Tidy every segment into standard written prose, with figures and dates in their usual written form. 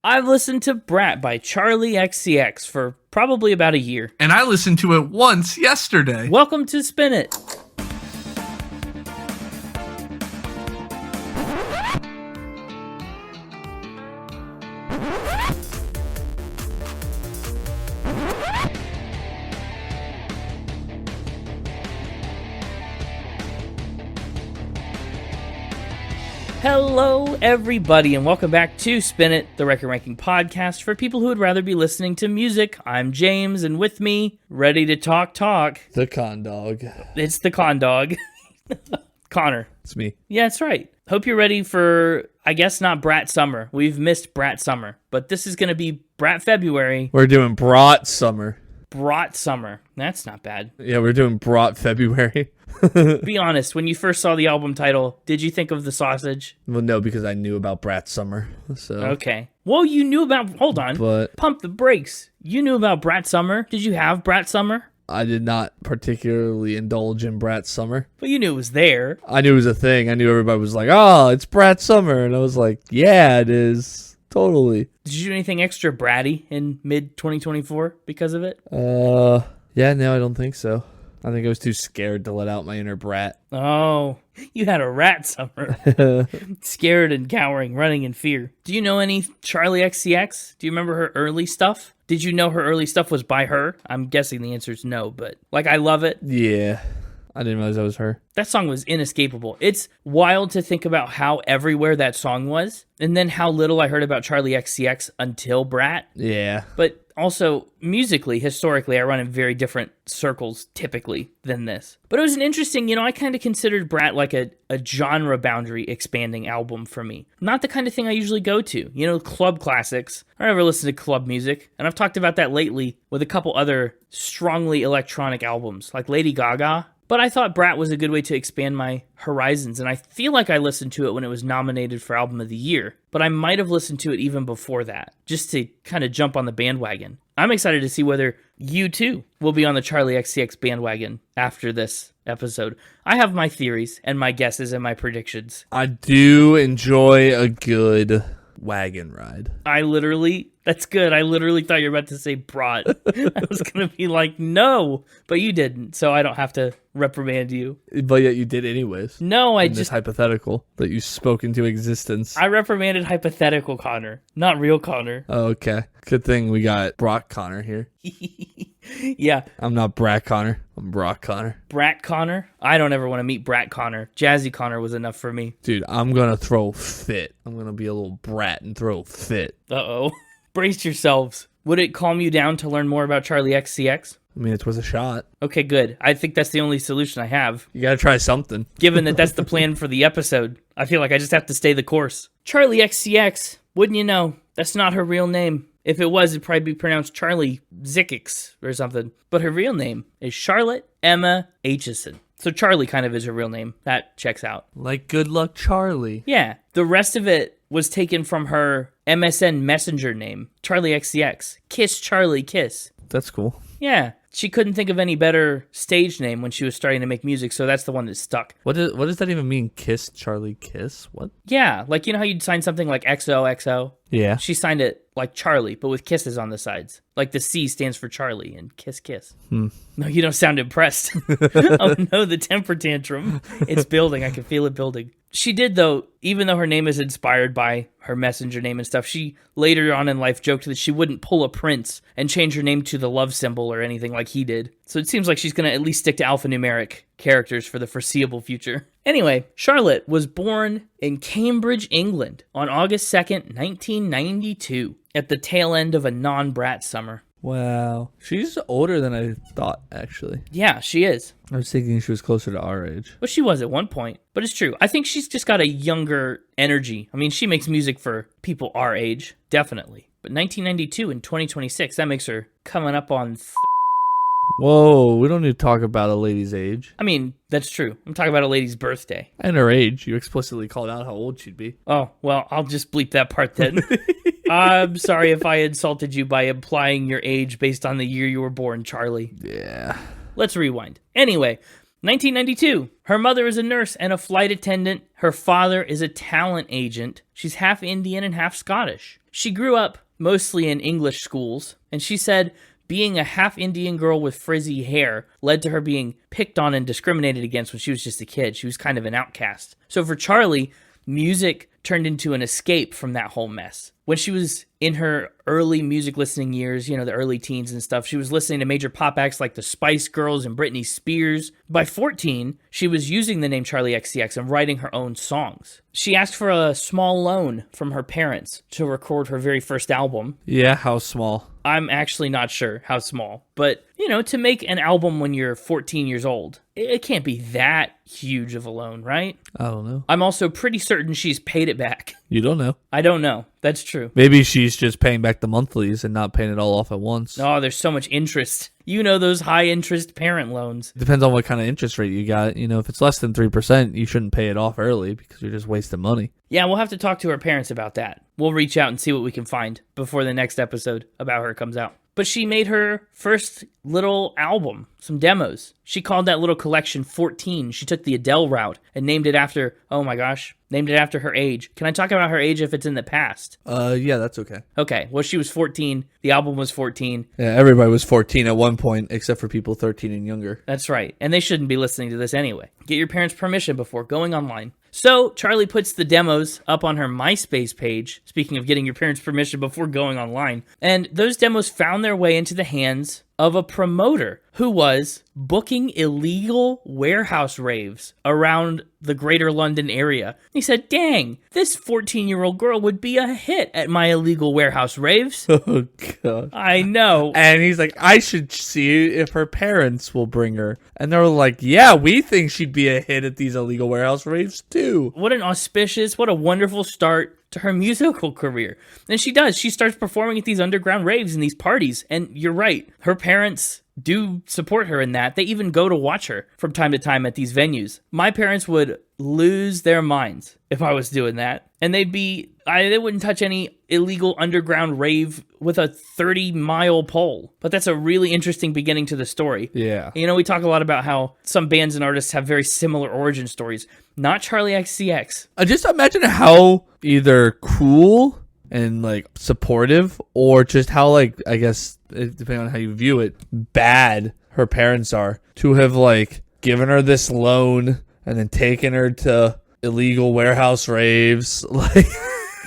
I've listened to Brat by Charli XCX for probably about a year. And I listened to it once yesterday. Welcome to Spin It. Hello, everybody, and welcome back to Spin It, the record ranking podcast for people who would rather be listening to music. I'm James, and with me, ready to talk. The con dog. It's the con dog. Connor. It's me. Yeah, that's right. Hope you're ready for, I guess not Brat Summer. We've missed Brat Summer, but this is going to be Brat February. We're doing Brat Summer. Brat Summer. That's not bad. Yeah, we're doing Brat February. Be honest, when you first saw the album title, did you think of the sausage? Well, no, because I knew about Brat Summer. So okay. Well, you knew about, hold on, but pump the brakes. You knew about Brat Summer. Did you have Brat Summer? I did not particularly indulge in Brat Summer. But you knew it was there. I knew it was a thing. I knew everybody was like, oh, it's Brat Summer. And I was like, yeah, it is. Totally. Did you do anything extra bratty in mid-2024 because of it? Yeah, no, I don't think so. I think I was too scared to let out my inner brat. Oh, you had a rat summer. Scared and cowering, running in fear. Do you know any Charli XCX? Do you remember her early stuff? Did you know her early stuff was by her? I'm guessing the answer is no, but like I love it. Yeah, I didn't realize that was her. That song was inescapable. It's wild to think about how everywhere that song was, and then how little I heard about Charli XCX until Brat. Yeah. But also, musically, historically, I run in very different circles, typically, than this. But it was an interesting, I kind of considered Brat like a genre boundary expanding album for me. Not the kind of thing I usually go to. Club classics. I never listen to club music, and I've talked about that lately with a couple other strongly electronic albums, like Lady Gaga. But I thought Brat was a good way to expand my horizons, and I feel like I listened to it when it was nominated for Album of the Year, but I might have listened to it even before that, just to kind of jump on the bandwagon. I'm excited to see whether you, too, will be on the Charli XCX bandwagon after this episode. I have my theories and my guesses and my predictions. I do enjoy a good wagon ride. That's good. I literally thought you were about to say brat. I was going to be like, no, but you didn't, so I don't have to reprimand you. But yet you did anyways. No, I just... this hypothetical that you spoke into existence. I reprimanded hypothetical Connor, not real Connor. Oh, okay. Good thing we got Brock Connor here. Yeah. I'm not Brat Connor. I'm Brock Connor. Brat Connor? I don't ever want to meet Brat Connor. Jazzy Connor was enough for me. Dude, I'm going to throw a fit. I'm going to be a little brat and throw a fit. Uh-oh. Brace yourselves. Would it calm you down to learn more about Charli XCX? I mean, it's worth a shot. Okay, good. I think that's the only solution I have. You gotta try something. Given that that's the plan for the episode, I feel like I just have to stay the course. Charli XCX, wouldn't you know, that's not her real name. If it was, it'd probably be pronounced Charli XCX or something. But her real name is Charlotte Emma Aitchison. So Charli kind of is her real name. That checks out. Like Good Luck Charlie. Yeah. The rest of it was taken from her MSN Messenger name, Charli XCX. Kiss Charlie Kiss. That's cool. Yeah. She couldn't think of any better stage name when she was starting to make music, so that's the one that stuck. What does that even mean, Kiss Charlie Kiss? What? Yeah, like how you'd sign something like XOXO? Yeah. She signed it like Charlie, but with kisses on the sides. Like the C stands for Charlie and kiss, kiss. No, you don't sound impressed. Oh no, the temper tantrum. It's building. I can feel it building. She did, though, even though her name is inspired by her messenger name and stuff, she later on in life joked that she wouldn't pull a Prince and change her name to the love symbol or anything like he did. So it seems like she's going to at least stick to alphanumeric characters for the foreseeable future. Anyway, Charlotte was born in Cambridge, England on August 2nd, 1992, at the tail end of a non-Brat summer. Wow. She's older than I thought, actually. Yeah, she is. I was thinking she was closer to our age. Well, she was at one point, but it's true. I think she's just got a younger energy. I mean, she makes music for people our age, definitely. But 1992 and 2026, that makes her coming up on... Whoa, we don't need to talk about a lady's age. I mean, that's true. I'm talking about a lady's birthday. And her age. You explicitly called out how old she'd be. Oh, well, I'll just bleep that part then. I'm sorry if I insulted you by implying your age based on the year you were born, Charlie. Yeah. Let's rewind. Anyway, 1992. Her mother is a nurse and a flight attendant. Her father is a talent agent. She's half Indian and half Scottish. She grew up mostly in English schools, and she said being a half Indian girl with frizzy hair led to her being picked on and discriminated against when she was just a kid. She was kind of an outcast. So for Charli, music turned into an escape from that whole mess. When she was in her early music listening years, the early teens and stuff, she was listening to major pop acts like the Spice Girls and Britney Spears. By 14, she was using the name Charli XCX and writing her own songs. She asked for a small loan from her parents to record her very first album. Yeah, how small? I'm actually not sure how small, but, to make an album when you're 14 years old, it can't be that huge of a loan, right? I don't know. I'm also pretty certain she's paid it back. You don't know. I don't know. That's true. Maybe she's just paying back the monthlies and not paying it all off at once. Oh, there's so much interest. Those high interest parent loans. Depends on what kind of interest rate you got. If it's less than 3%, you shouldn't pay it off early because you're just wasting money. Yeah, we'll have to talk to her parents about that. We'll reach out and see what we can find before the next episode about her comes out. But she made her first little album, some demos. She called that little collection 14. She took the Adele route and named it after her age. Can I talk about her age if it's in the past? Yeah, that's okay. Okay, well, she was 14. The album was 14. Yeah, everybody was 14 at one point, except for people 13 and younger. That's right, and they shouldn't be listening to this anyway. Get your parents' permission before going online. So, Charli puts the demos up on her MySpace page, speaking of getting your parents' permission before going online, and those demos found their way into the hands of a promoter who was booking illegal warehouse raves around the greater London area. He said, dang, this 14-year-old girl would be a hit at my illegal warehouse raves. Oh, God. I know. And he's like, I should see if her parents will bring her. And they're like, yeah, we think she'd be a hit at these illegal warehouse raves, too. What a wonderful start to her musical career. And she does. She starts performing at these underground raves and these parties. And you're right. Her parents do support her in that. They even go to watch her from time to time at these venues. My parents would lose their minds if I was doing that. And they wouldn't touch any illegal underground rave with a 30-mile pole. But that's a really interesting beginning to the story. Yeah. We talk a lot about how some bands and artists have very similar origin stories. Not Charli XCX. I just imagine how either cool and supportive, or just how I guess depending on how you view it, bad her parents are to have given her this loan and then taken her to illegal warehouse raves.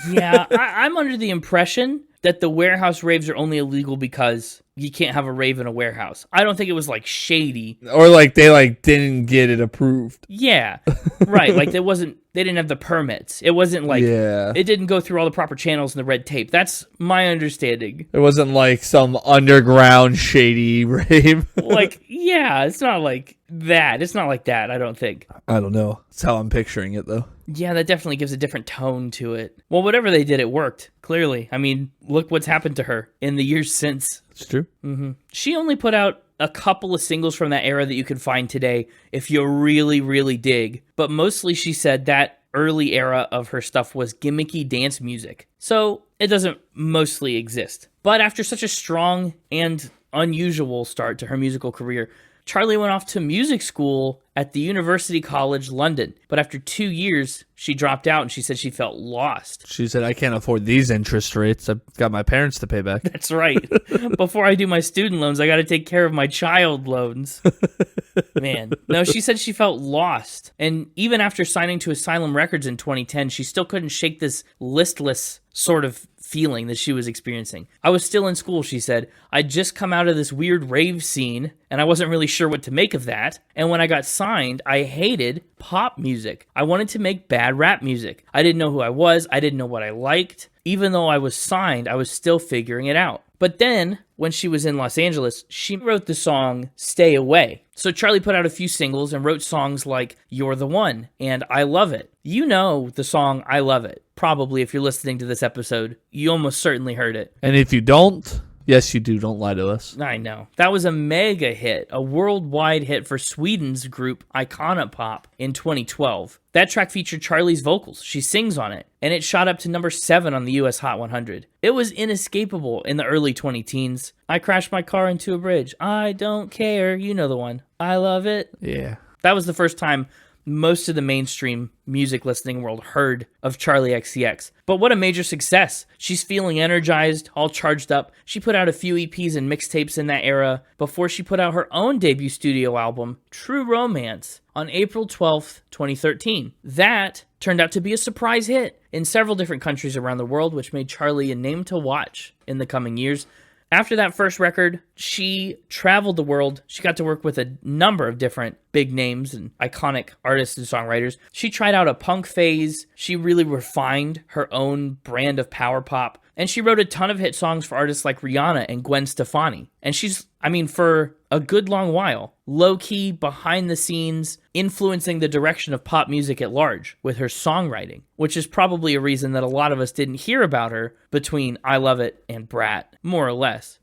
Yeah, I'm under the impression that the warehouse raves are only illegal because you can't have a rave in a warehouse. I don't think it was shady. Or they didn't get it approved. Yeah, right. They didn't have the permits. It wasn't it didn't go through all the proper channels and the red tape. That's my understanding. It wasn't some underground shady rave. Yeah, it's not like that. It's not like that, I don't think. I don't know. That's how I'm picturing it, though. Yeah, that definitely gives a different tone to it. Well, whatever they did, it worked, clearly. I mean, look what's happened to her in the years since. It's true. Mm-hmm. She only put out a couple of singles from that era that you can find today if you really, really dig. But mostly she said that early era of her stuff was gimmicky dance music. So it doesn't mostly exist. But after such a strong and unusual start to her musical career, Charli went off to music school at the University College London. But after 2 years, she dropped out and she said she felt lost. She said, I can't afford these interest rates. I've got my parents to pay back. That's right. Before I do my student loans, I got to take care of my child loans. Man. No, she said she felt lost. And even after signing to Asylum Records in 2010, she still couldn't shake this listless sort of feeling that she was experiencing. I was still in school, she said. I'd just come out of this weird rave scene, and I wasn't really sure what to make of that. And when I got signed, I hated pop music. I wanted to make bad rap music. I didn't know who I was. I didn't know what I liked. Even though I was signed, I was still figuring it out. But then, when she was in Los Angeles, she wrote the song Stay Away. So Charli put out a few singles and wrote songs like You're the One and I Love It. You know the song I Love It. Probably if you're listening to this episode, you almost certainly heard it. And if you don't, yes, you do. Don't lie to us. I know. That was a mega hit, a worldwide hit for Sweden's group Iconopop in 2012. That track featured Charli's vocals. She sings on it, and it shot up to number 7 on the US Hot 100. It was inescapable in the early 2010s. I crashed my car into a bridge. I don't care. You know the one. I love it. Yeah. That was the first time most of the mainstream music listening world heard of Charli XCX. But what a major success. She's feeling energized, all charged up. She put out a few EPs and mixtapes in that era before she put out her own debut studio album, True Romance, on April 12th, 2013. That turned out to be a surprise hit in several different countries around the world, which made Charli a name to watch in the coming years. After that first record, she traveled the world. She got to work with a number of different big names and iconic artists and songwriters. She tried out a punk phase. She really refined her own brand of power pop. And she wrote a ton of hit songs for artists like Rihanna and Gwen Stefani. And she's, for a good long while, low-key, behind the scenes, influencing the direction of pop music at large with her songwriting, which is probably a reason that a lot of us didn't hear about her between I Love It and Brat, more or less,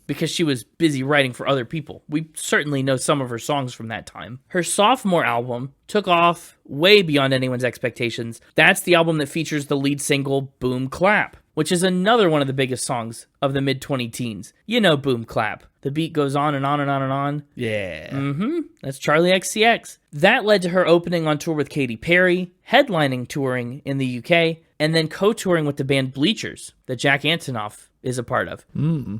because she was busy writing for other people. We certainly know some of her songs from that time. Her sophomore album took off way beyond anyone's expectations. That's the album that features the lead single, Boom Clap, which is another one of the biggest songs of the mid-2010s. You know Boom Clap. The beat goes on and on and on and on. Yeah. That's Charli XCX. That led to her opening on tour with Katy Perry, headlining touring in the UK, and then co-touring with the band Bleachers that Jack Antonoff is a part of.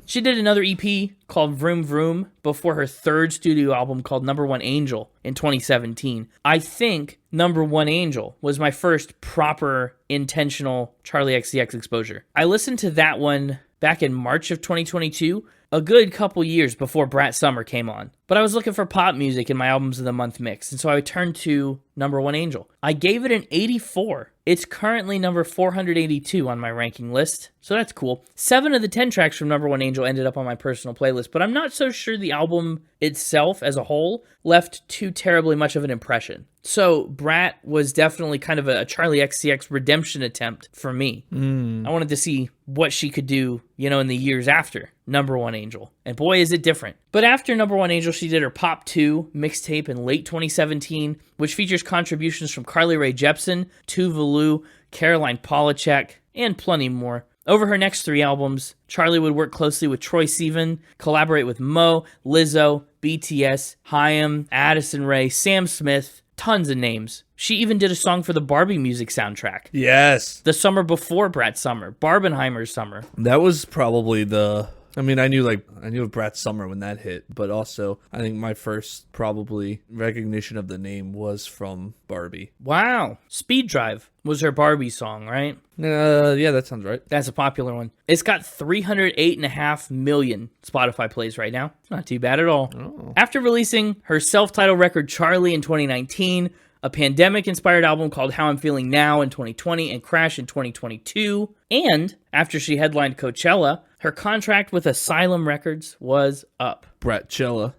She did another EP called Vroom Vroom before her third studio album called Number One Angel in 2017. I think Number One Angel was my first proper intentional Charli XCX exposure. I listened to that one back in March of 2022, a good couple years before Brat Summer came on. But I was looking for pop music in my albums of the month mix, and so I turned to Number One Angel. I gave it an 84. It's currently number 482 on my ranking list, so that's cool. 7 of the 10 tracks from Number One Angel ended up on my personal playlist, but I'm not so sure the album itself as a whole left too terribly much of an impression. So Brat was definitely kind of a Charli XCX redemption attempt for me. I wanted to see what she could do, in the years after Number One Angel. And boy, is it different. But after Number One Angel, she did her Pop 2 mixtape in late 2017, which features contributions from Carly Rae Jepsen, Tuvalu, Caroline Polachek, and plenty more. Over her next 3 albums, Charli would work closely with Troye Sivan, collaborate with Mo, Lizzo, BTS, Haim, Addison Rae, Sam Smith, tons of names. She even did a song for the Barbie music soundtrack. Yes. The summer before Brat Summer, Barbenheimer's Summer. That was probably I knew of Brat Summer when that hit, but also I think my first probably recognition of the name was from Barbie. Wow. Speed Drive was her Barbie song, right? Yeah, that sounds right. That's a popular one. It's got 308.5 million Spotify plays right now. It's not too bad at all. Oh. After releasing her self-titled record Charli in 2019, a pandemic-inspired album called How I'm Feeling Now in 2020, and Crash in 2022, and after she headlined Coachella, her contract with Asylum Records was up. Bratchella.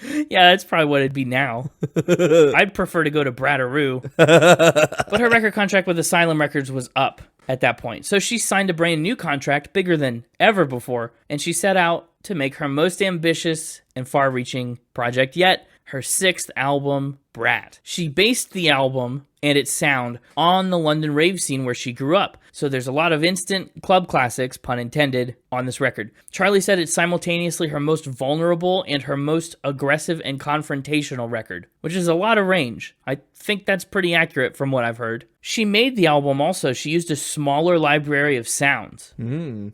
Yeah, that's probably what it'd be now. I'd prefer to go to Brattaroo. But her record contract with Asylum Records was up at that point. So she signed a brand new contract, bigger than ever before, and she set out to make her most ambitious and far-reaching project yet, her 6th album, Brat. She based the album and its sound on the London rave scene where she grew up. So there's a lot of instant club classics, pun intended, on this record. Charli said it's simultaneously her most vulnerable and her most aggressive and confrontational record, which is a lot of range. I think that's pretty accurate from what I've heard. She made the album also. She used a smaller library of sounds.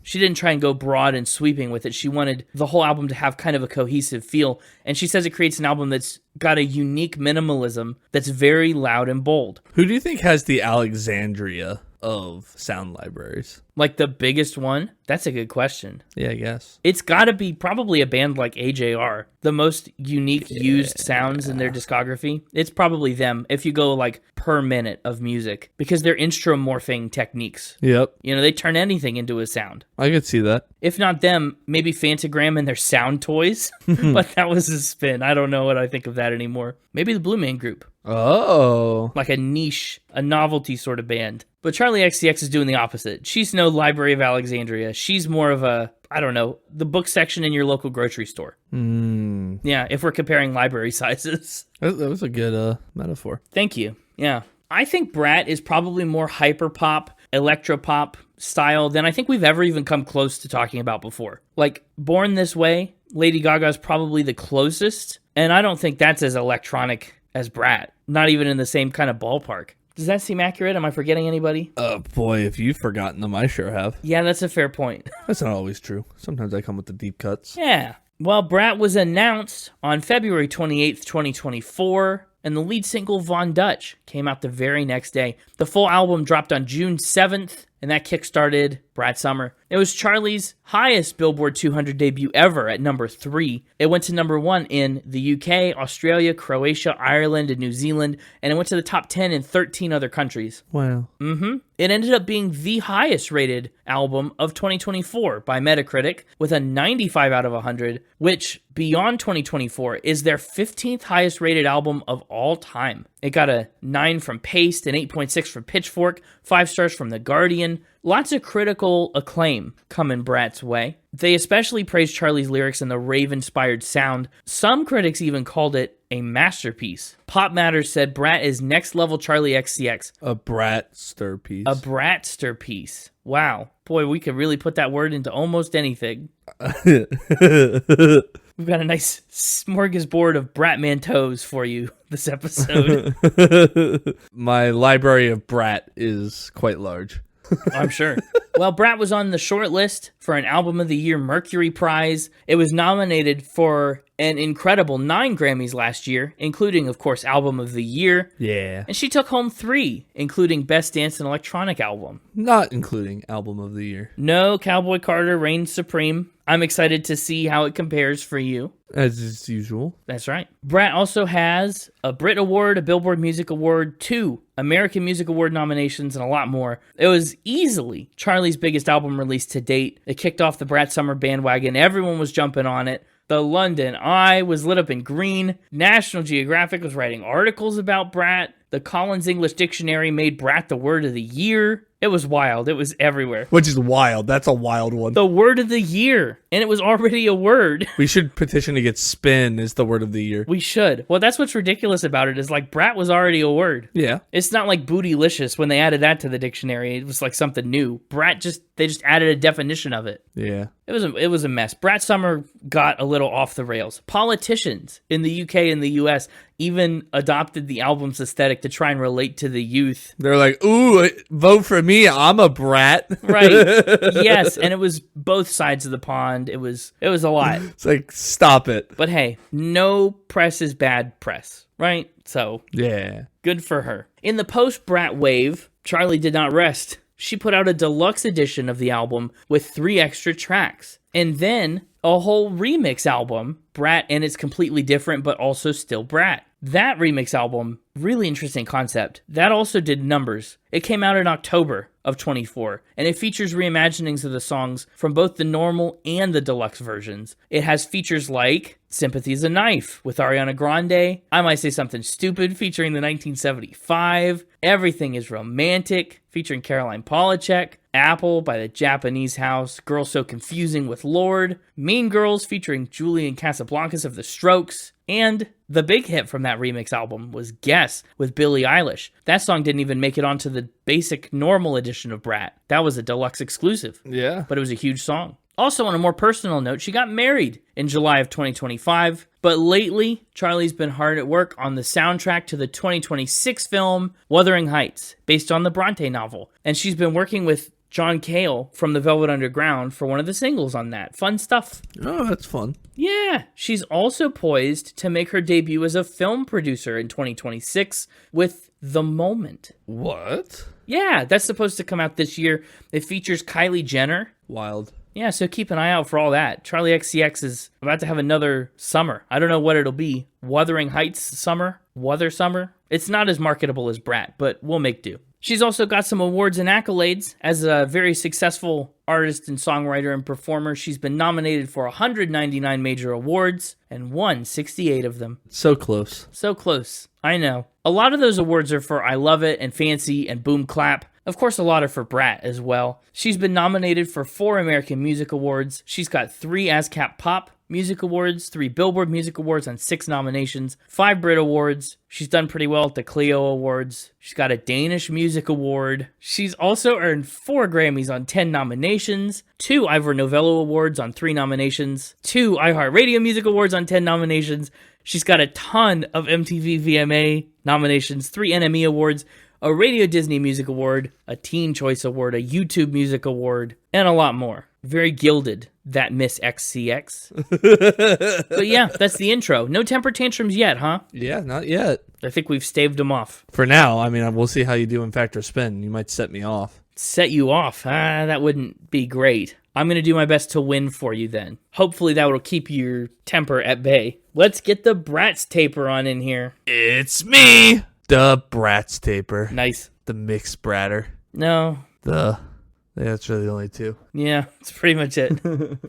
She didn't try and go broad and sweeping with it. She wanted the whole album to have kind of a cohesive feel. And she says it creates an album that's got a unique minimalism that's very loud and bold. Who do you think has the Alexandria of sound libraries? Like the biggest one? That's a good question. Yeah, I guess. It's got to be probably a band like AJR. The most unique used sounds in their discography. It's probably them if you go like per minute of music, because they're instrumorphing techniques. Yep. They turn anything into a sound. I could see that. If not them, maybe Fantagram and their sound toys. But that was a spin. I don't know what I think of that anymore. Maybe the Blue Man Group. Oh. Like a niche, a novelty sort of band. But Charli XCX is doing the opposite. She's no Library of Alexandria. She's more of a, the book section in your local grocery store. Yeah, if we're comparing library sizes. That was a good metaphor. Thank you. Yeah. I think Brat is probably more hyperpop, electropop style than I think we've ever even come close to talking about before. Like, Born This Way, Lady Gaga's probably the closest, and I don't think that's as electronic as Brat. Not even in the same kind of ballpark. Does that seem accurate? Am I forgetting anybody? Boy, if you've forgotten them, I sure have. Yeah, that's a fair point. That's not always true. Sometimes I come with the deep cuts. Yeah. Well, Brat was announced on February 28th, 2024, and the lead single, Von Dutch, came out the very next day. The full album dropped on June 7th, and that kickstarted Brat Summer. It was Charli's highest Billboard 200 debut ever at number 3. It went to number 1 in the UK, Australia, Croatia, Ireland, and New Zealand, and it went to the top 10 in 13 other countries. Wow. It ended up being the highest rated album of 2024 by Metacritic with a 95 out of 100, which beyond 2024 is their 15th highest rated album of all time. It got a 9 from Paste, an 8.6 from Pitchfork, 5 stars from The Guardian. Lots of critical acclaim coming Brat's way. They especially praised Charli's lyrics and the rave-inspired sound. Some critics even called it a masterpiece. Pop Matters said Brat is next-level Charli XCX. A Bratster piece. A Bratster piece. Wow. Boy, we could really put that word into almost anything. We've got a nice smorgasbord of Bratmanteaus for you this episode. My library of Brat is quite large. I'm sure. Well, Brat was on the short list for an Album of the Year Mercury Prize. It was nominated for an incredible 9 Grammys last year, including, of course, Album of the Year. Yeah. And she took home 3, including Best Dance and Electronic Album. Not including Album of the Year. No, Cowboy Carter reigns supreme. I'm excited to see how it compares for you. As is usual. That's right. Brat also has a Brit Award, a Billboard Music Award, 2 American Music Award nominations, and a lot more. It was easily Charli's biggest album release to date. It kicked off the Brat Summer bandwagon. Everyone was jumping on it. The London Eye was lit up in green. National Geographic was writing articles about Brat. The Collins English Dictionary made Brat the word of the year. It was wild. It was everywhere. Which is wild. That's a wild one. The word of the year. And it was already a word. We should petition to get spin as the word of the year. We should. Well, that's what's ridiculous about it is like Brat was already a word. Yeah. It's not like bootylicious when they added that to the dictionary. It was like something new. Brat they just added a definition of it. Yeah. It was a mess. Brat Summer got a little off the rails. Politicians in the UK and the US even adopted the album's aesthetic to try and relate to the youth. They're like, ooh, vote for me. I'm a brat. Right. Yes. And it was both sides of the pond. It was a lot. It's like, stop it. But hey, no press is bad press, right? So yeah, good for her. In the post-Brat wave, Charli did not rest. She put out a deluxe edition of the album with 3 extra tracks. And then a whole remix album, Brat, and it's completely different, but also still Brat. That remix album, really interesting concept. That also did numbers. It came out in October of 24, and it features reimaginings of the songs from both the normal and the deluxe versions. It has features like Sympathy Is A Knife with Ariana Grande, I Might Say Something Stupid featuring the 1975, Everything Is Romantic featuring Caroline Polachek, Apple by the Japanese House, Girl So Confusing with Lorde, Mean Girls featuring Julian Casablancas of The Strokes, and the big hit from that remix album was Guess with Billie Eilish. That song didn't even make it onto the basic normal edition of Brat. That was a deluxe exclusive. Yeah. But it was a huge song. Also, on a more personal note, she got married in July of 2025. But lately, Charli's been hard at work on the soundtrack to the 2026 film Wuthering Heights, based on the Bronte novel. And she's been working with John Cale from the Velvet Underground for one of the singles on that. Fun stuff. Oh, that's fun. Yeah. She's also poised to make her debut as a film producer in 2026 with The Moment. What? Yeah, that's supposed to come out this year. It features Kylie Jenner. Wild. Yeah, so keep an eye out for all that. Charli XCX is about to have another summer. I don't know what it'll be. Wuthering Heights summer? Wuther summer? It's not as marketable as Brat, but we'll make do. She's also got some awards and accolades. As a very successful artist and songwriter and performer, she's been nominated for 199 major awards and won 68 of them. So close. So close. I know. A lot of those awards are for I Love It and Fancy and Boom Clap. Of course, a lot are for Brat as well. She's been nominated for 4 American Music Awards. She's got 3 ASCAP Pop, Music Awards, 3 Billboard Music Awards on 6 nominations, 5 Brit Awards. She's done pretty well at the Clio Awards. She's got a Danish Music Award. She's also earned 4 Grammys on 10 nominations, 2 Ivor Novello Awards on 3 nominations, 2 iHeartRadio Music Awards on 10 nominations. She's got a ton of MTV VMA nominations, 3 NME Awards, a Radio Disney Music Award, a Teen Choice Award, a YouTube Music Award, and a lot more. Very gilded, that Miss XCX. But yeah, that's the intro. No temper tantrums yet, huh? Yeah, not yet. I think we've staved them off. For now, I mean, we'll see how you do in Fact or Spin. You might set me off. Set you off? That wouldn't be great. I'm going to do my best to win for you then. Hopefully that will keep your temper at bay. Let's get the Bratstaper on in here. It's me, the Bratstaper. Nice. The Mixed Bratter. No. That's really the only 2. Yeah, that's pretty much it.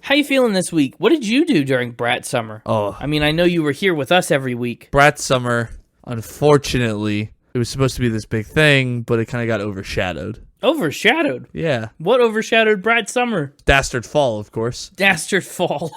How you feeling this week? What did you do during Brat Summer? Oh. I mean, I know you were here with us every week. Brat Summer, unfortunately, it was supposed to be this big thing, but it kind of got overshadowed. Overshadowed? Yeah. What overshadowed Brat Summer? Dastard Fall, of course. Dastard Fall.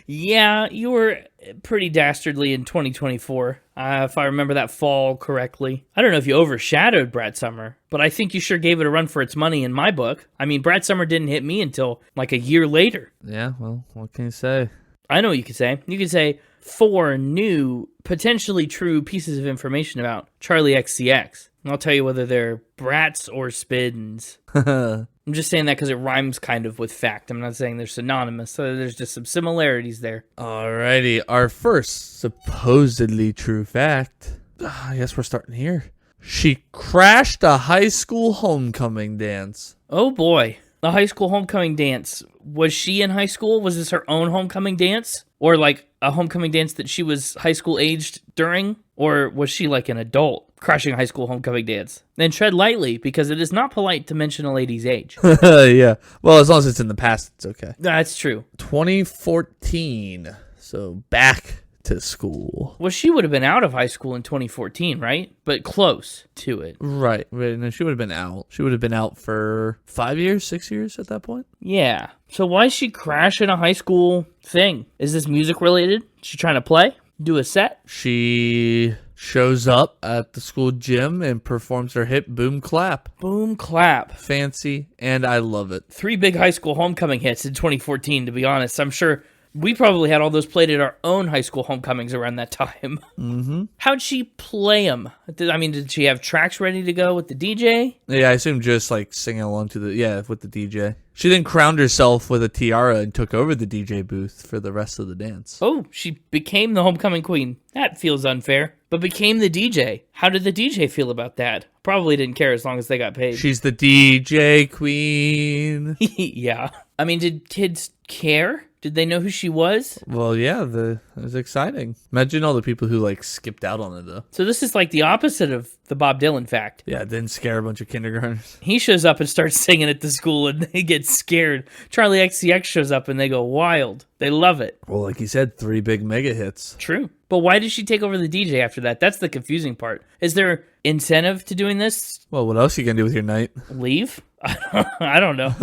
Yeah, you were pretty dastardly in 2024, if I remember that fall correctly. I don't know if you overshadowed Brat Summer, but I think you sure gave it a run for its money in my book. I mean, Brat Summer didn't hit me until like a year later. Yeah, well, what can you say? I know what you could say. You could say 4 new, potentially true pieces of information about Charli XCX. And I'll tell you whether they're brats or spins. I'm just saying that because it rhymes kind of with fact. I'm not saying they're synonymous, so there's just some similarities there. Alrighty, our first supposedly true fact. I guess we're starting here. She crashed a high school homecoming dance. Oh boy. The high school homecoming dance. Was she in high school? Was this her own homecoming dance? Or like a homecoming dance that she was high school aged during? Or was she like an adult crashing a high school homecoming dance? Then tread lightly, because it is not polite to mention a lady's age. Yeah. Well, as long as it's in the past, it's okay. That's true. 2014. So back to school. Well, she would have been out of high school in 2014, right? But close to it. Right. No, she would have been out. She would have been out for 5 years, 6 years at that point. Yeah. So why is she crashing a high school thing? Is this music related? Is she trying to play? Do a set? She shows up at the school gym and performs her hit Boom Clap. Boom Clap. Fancy, and I love it. 3 big high school homecoming hits in 2014, to be honest. I'm sure we probably had all those played at our own high school homecomings around that time. Mm-hmm. How'd she play them? Did she have tracks ready to go with the DJ? Yeah, I assume just like singing along to with the DJ. She then crowned herself with a tiara and took over the DJ booth for the rest of the dance. Oh, she became the homecoming queen. That feels unfair. But became the DJ. How did the DJ feel about that? Probably didn't care as long as they got paid. She's the DJ queen. Yeah. I mean, did kids care? Did they know who she was? Well, yeah, it was exciting. Imagine all the people who like skipped out on it though. So this is like the opposite of the Bob Dylan fact. Yeah, it didn't scare a bunch of kindergartners. He shows up and starts singing at the school and they get scared. Charli XCX shows up and they go wild. They love it. Well, like you said, 3 big mega hits. True. But why did she take over the DJ after that? That's the confusing part. Is there incentive to doing this? Well, what else are you going to do with your night? Leave? I don't know.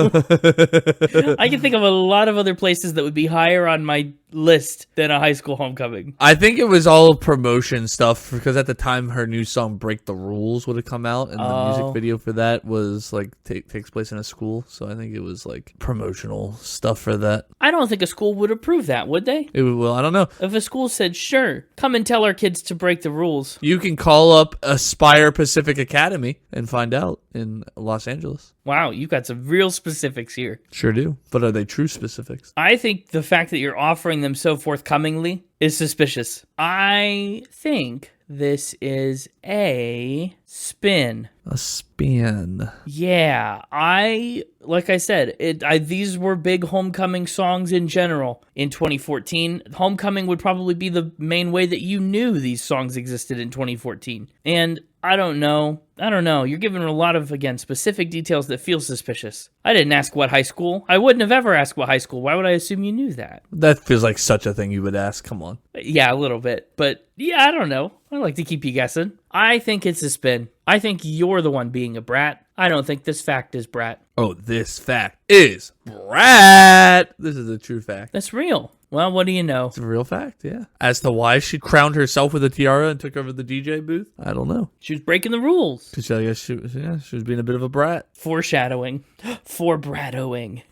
I can think of a lot of other places that would be higher on my list than a high school homecoming. I think it was all promotion stuff because at the time her new song "Break the Rules" would have come out, and the music video for that was like takes place in a school. So I think it was like promotional stuff for that. I don't think a school would approve that, would they? Well, I don't know. If a school said, "Sure, come and tell our kids to break the rules," you can call up Aspire Pacific Academy and find out in Los Angeles. Wow, you've got some real specifics here. Sure do. But are they true specifics? I think the fact that you're offering them so forthcomingly is suspicious. I think this is a spin. A spin. Yeah, like I said, these were big homecoming songs in general in 2014. Homecoming would probably be the main way that you knew these songs existed in 2014. And I don't know. You're giving a lot of, again, specific details that feel suspicious. I didn't ask what high school. I wouldn't have ever asked what high school. Why would I assume you knew that? That feels like such a thing you would ask. Come on. Yeah, a little bit. But yeah, I don't know. I like to keep you guessing. I think it's a spin. I think you're the one being a brat. I don't think this fact is brat. Oh, this fact is Brat. This is a true fact. That's real. Well, what do you know? It's a real fact, yeah. As to why she crowned herself with a tiara and took over the DJ booth, I don't know. She was breaking the rules. Because I guess she was being a bit of a brat. Foreshadowing. Forebrattoing.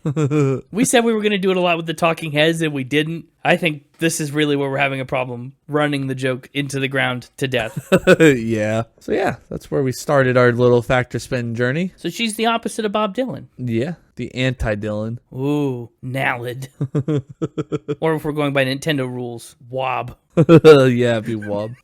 We said we were going to do it a lot with the talking heads, and we didn't. I think this is really where we're having a problem, running the joke into the ground to death. Yeah. So yeah, that's where we started our little factor spin journey. So she's the opposite of Bob Dylan. Yeah. The anti-Dylan. Ooh, Naled. Or if we're going by Nintendo rules, Wob. Yeah, be wob.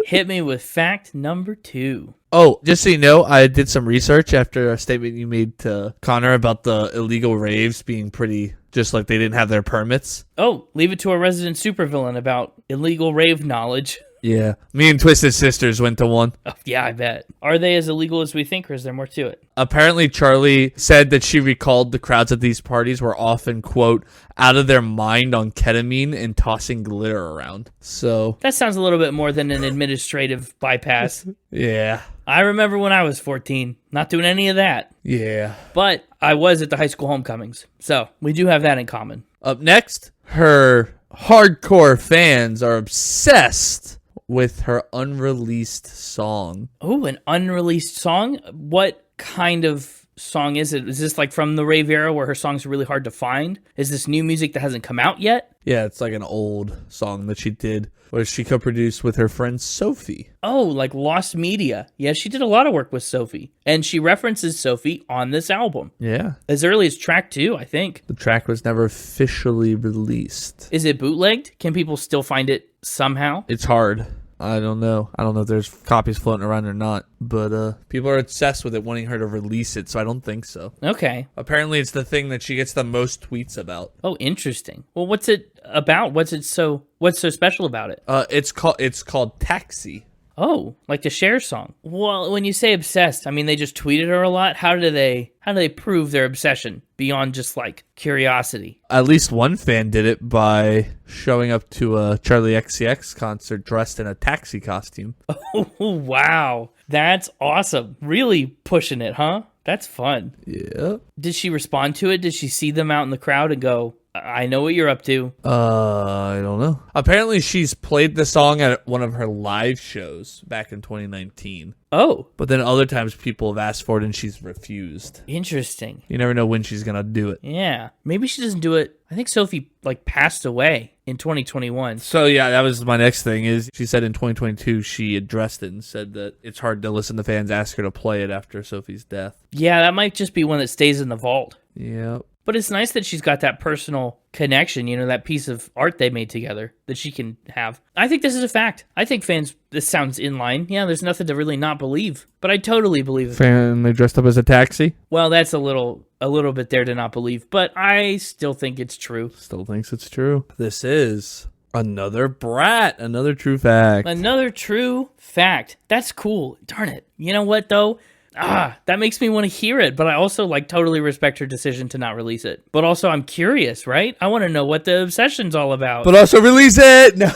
Hit me with fact number 2. Oh, just so you know, I did some research after a statement you made to Connor about the illegal raves being pretty, just like they didn't have their permits. Oh, leave it to a resident supervillain about illegal rave knowledge. Yeah. Me and Twisted Sisters went to one. Oh, yeah, I bet. Are they as illegal as we think, or is there more to it? Apparently, Charli said that she recalled the crowds at these parties were often, quote, out of their mind on ketamine and tossing glitter around. So That sounds a little bit more than an administrative bypass. yeah. I remember when I was 14, not doing any of that. Yeah. But I was at the high school homecomings, so we do have that in common. Up next, her hardcore fans are obsessed with her unreleased song. Oh, an unreleased song? What kind of song is it? Is this like from the rave era where her songs are really hard to find? Is this new music that hasn't come out yet? Yeah, it's like an old song that she did, where she co-produced with her friend Sophie. Oh, like Lost Media. Yeah, she did a lot of work with Sophie. And she references Sophie on this album. Yeah. As early as track 2, I think. The track was never officially released. Is it bootlegged? Can people still find it somehow? It's hard. I don't know. I don't know if there's copies floating around or not, but people are obsessed with it, wanting her to release it, so I don't think so. Okay. Apparently, it's the thing that she gets the most tweets about. Oh, interesting. Well, what's it about? What's so special about it? It's called Taxi. Oh, like the Cher song. Well, when you say obsessed, I mean they just tweeted her a lot. How do they prove their obsession beyond just like curiosity? At least one fan did it by showing up to a Charli XCX concert dressed in a taxi costume. Oh, wow. That's awesome. Really pushing it, huh? That's fun. Yeah. Did she respond to it? Did she see them out in the crowd and go, I know what you're up to? I don't know. Apparently, she's played the song at one of her live shows back in 2019. Oh. But then other times people have asked for it and she's refused. Interesting. You never know when she's going to do it. Yeah. Maybe she doesn't do it. I think Sophie passed away in 2021. So yeah, that was my next thing is she said in 2022 she addressed it and said that it's hard to listen to fans ask her to play it after Sophie's death. Yeah, that might just be one that stays in the vault. Yep. But it's nice that she's got that personal connection, that piece of art they made together that she can have. I think this is a fact. I think fans, this sounds in line. Yeah, there's nothing to really not believe, but I totally believe it. Fan, they dressed up as a taxi? Well, that's a little bit there to not believe, but I still think it's true. Still thinks it's true. This is another Brat, another true fact. Another true fact. That's cool. Darn it. You know what, though? That makes me want to hear it, but I also totally respect her decision to not release it. But also I'm curious, right? I want to know what the obsession's all about. But also release it! No.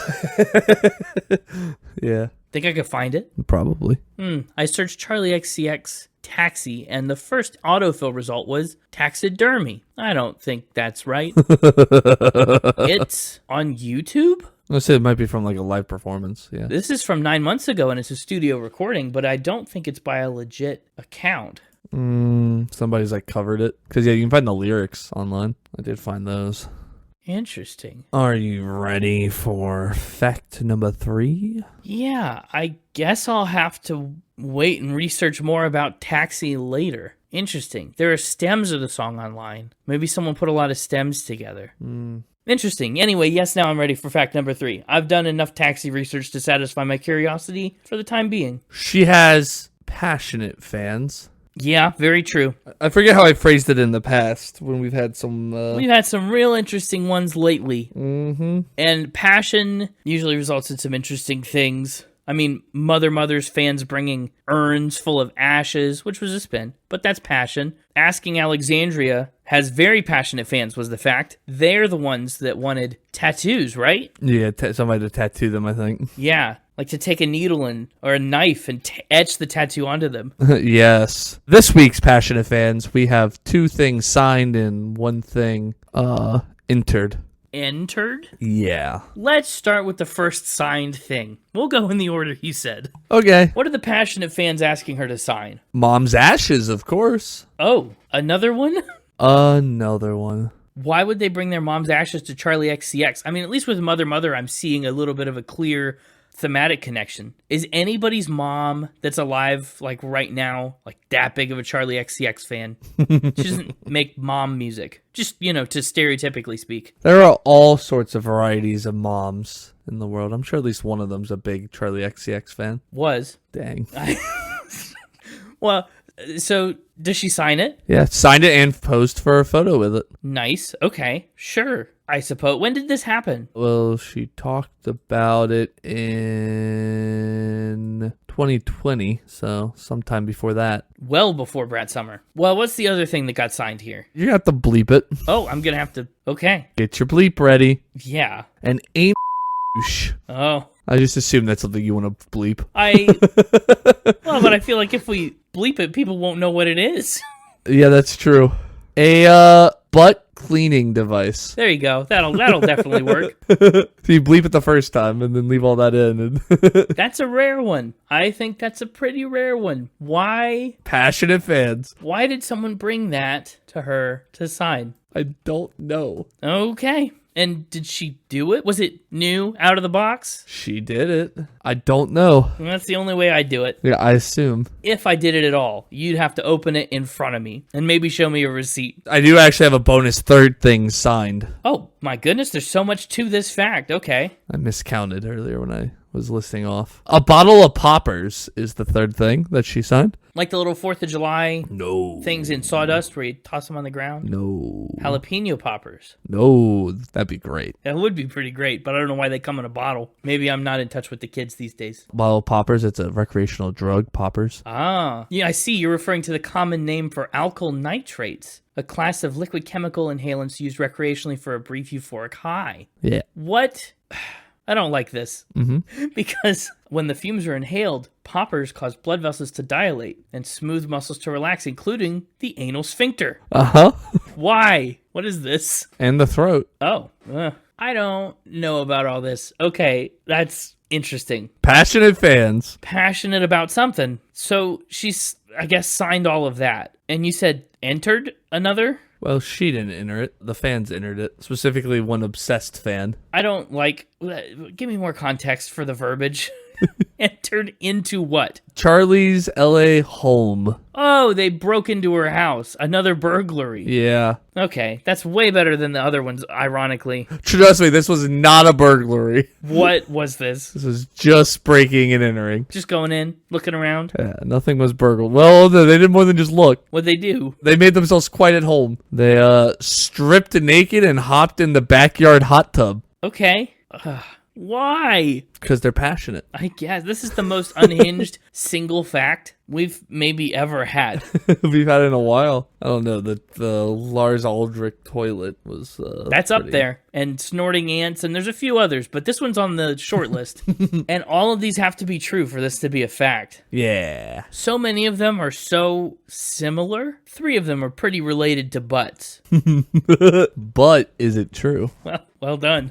Yeah. Think I could find it? Probably. I searched Charli XCX taxi, and the first autofill result was taxidermy. I don't think that's right. It's on YouTube? Let's say it might be from a live performance. Yeah. This is from 9 months ago, and it's a studio recording, but I don't think it's by a legit account. Somebody's covered it. Because yeah, you can find the lyrics online. I did find those. Interesting. Are you ready for fact number 3? Yeah, I guess I'll have to wait and research more about Taxi later. Interesting. There are stems of the song online. Maybe someone put a lot of stems together. Interesting. Anyway, yes, now I'm ready for fact number 3. I've done enough Taxi research to satisfy my curiosity for the time being. She has passionate fans. Yeah, very true. I forget how I phrased it in the past when we've had some... We've had some real interesting ones lately. Mm-hmm. And passion usually results in some interesting things. I mean, Mother's fans bringing urns full of ashes, which was a spin, but that's passion. Asking Alexandria has very passionate fans, was the fact. They're the ones that wanted tattoos, right? Yeah, somebody to tattoo them, I think. Yeah, Like to take a needle or a knife and etch the tattoo onto them. Yes. This week's Passionate Fans, we have 2 things signed and 1 thing entered. Entered? Yeah. Let's start with the first signed thing. We'll go in the order you said. Okay. What are the Passionate Fans asking her to sign? Mom's Ashes, of course. Oh, another one? Another one. Why would they bring their mom's ashes to Charli XCX? I mean, at least with Mother, I'm seeing a little bit of a clear thematic connection. Is anybody's mom that's alive, like right now, like that big of a Charli XCX fan? She doesn't make mom music. Just, to stereotypically speak. There are all sorts of varieties of moms in the world. I'm sure at least one of them's a big Charli XCX fan. Was. Dang. Well, so does she sign it? Yeah, signed it and posed for a photo with it. Nice. Okay. Sure. I suppose. When did this happen? Well, she talked about it in 2020, so sometime before that. Well before Brat Summer. Well, what's the other thing that got signed here? You have to bleep it. Oh, I'm going to have to. Okay. Get your bleep ready. Yeah. And aim. Oh. I just assume that's something you want to bleep. Well, but I feel like if we bleep it, people won't know what it is. Yeah, that's true. A butt cleaning device. There you go. That'll definitely work. So you bleep it the first time and then leave all that in. And That's a rare one. I think that's a pretty rare one. Why? Passionate fans. Why did someone bring that to her to sign? I don't know. Okay. And did she do it? Was it new, out of the box? She did it. I don't know. Well, that's the only way I do it. Yeah, I assume. If I did it at all, you'd have to open it in front of me and maybe show me a receipt. I do actually have a bonus third thing signed. Oh, my goodness, there's so much to this fact. Okay. I miscounted earlier when I was listing off. A bottle of poppers is the third thing that she signed. Like the little 4th of July No. things in sawdust where you toss them on the ground? No. Jalapeno poppers. No. That'd be great. That would be pretty great, but I don't know why they come in a bottle. Maybe I'm not in touch with the kids these days. Bottle of poppers, it's a recreational drug, poppers. Ah. Yeah, I see. You're referring to the common name for alkyl nitrates, a class of liquid chemical inhalants used recreationally for a brief euphoric high. Yeah. What? I don't like this. Because when the fumes are inhaled, poppers cause blood vessels to dilate and smooth muscles to relax, including the anal sphincter. Uh-huh. Why? What is this? And the throat. Oh, I don't know about all this. Okay, that's interesting. Passionate fans. Passionate about something. So she's, I guess, signed all of that. And you said entered another? Well, she didn't enter it. The fans entered it. Specifically, one obsessed fan. I don't like... Give me more context for the verbiage. Entered into what? Charli's LA home. Oh, they broke into her house. Another burglary. Yeah. Okay, that's way better than the other ones, ironically. Trust me, this was not a burglary. What was this? This was just breaking and entering. Just going in, looking around? Yeah, nothing was burgled. Well, they did more than just look. What'd they do? They made themselves quite at home. They stripped naked and hopped in the backyard hot tub. Okay. Why? Because they're passionate. I guess this is the most unhinged single fact we've maybe ever had. We've had it in a while. I don't know. The Lars Ulrich toilet was That's up pretty- there. And snorting ants, and there's a few others, but this one's on the short list. And all of these have to be true for this to be a fact. Yeah. So many of them are so similar. 3 of them are pretty related to butts. But is it true? Well done.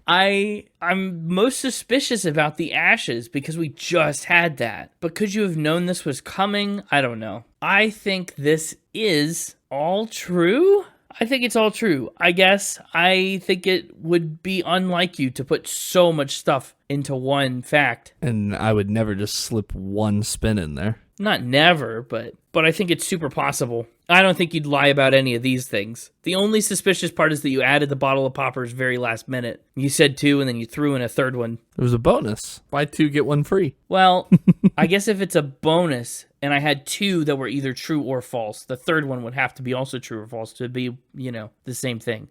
I'm most suspicious about the ashes because we just had that. But could you have known this was coming? I don't know. I think this is all true. I think it's all true. I guess I think it would be unlike you to put so much stuff into one fact. And I would never just slip one spin in there. Not never, but I think it's super possible. I don't think you'd lie about any of these things. The only suspicious part is that you added the bottle of poppers very last minute. You said 2 and then you threw in a third one. It was a bonus. Buy 2, get 1 free. Well, I guess if it's a bonus and I had 2 that were either true or false, the third one would have to be also true or false to be, the same thing.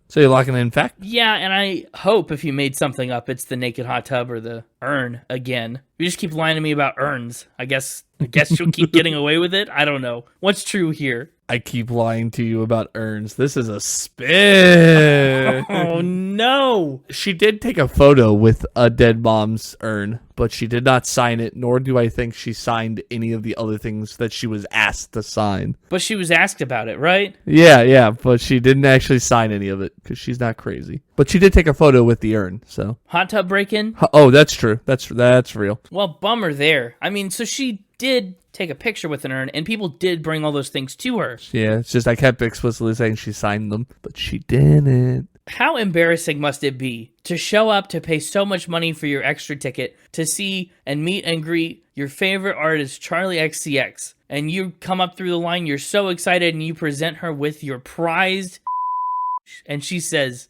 So you're locking in fact? Yeah, and I hope if you made something up, it's the naked hot tub or the urn again. You just keep lying to me about urns. I guess you'll keep getting away with it. I don't know. What's true here? I keep lying to you about urns. This is a spin. Oh no. She did take a photo with a dead mom's urn, but she did not sign it, nor do I think she signed any of the other things that she was asked to sign. But she was asked about it, right? Yeah, but she didn't actually sign any of it because she's not crazy. But she did take a photo with the urn, so. Hot tub break-in? Oh, that's true. That's real. Well, bummer there. I mean, so she did take a picture with an urn, and people did bring all those things to her. Yeah, it's just I kept explicitly saying she signed them, but she didn't. How embarrassing must it be to show up to pay so much money for your extra ticket to see and meet and greet your favorite artist, Charli XCX, and you come up through the line, you're so excited, and you present her with your prized and she says,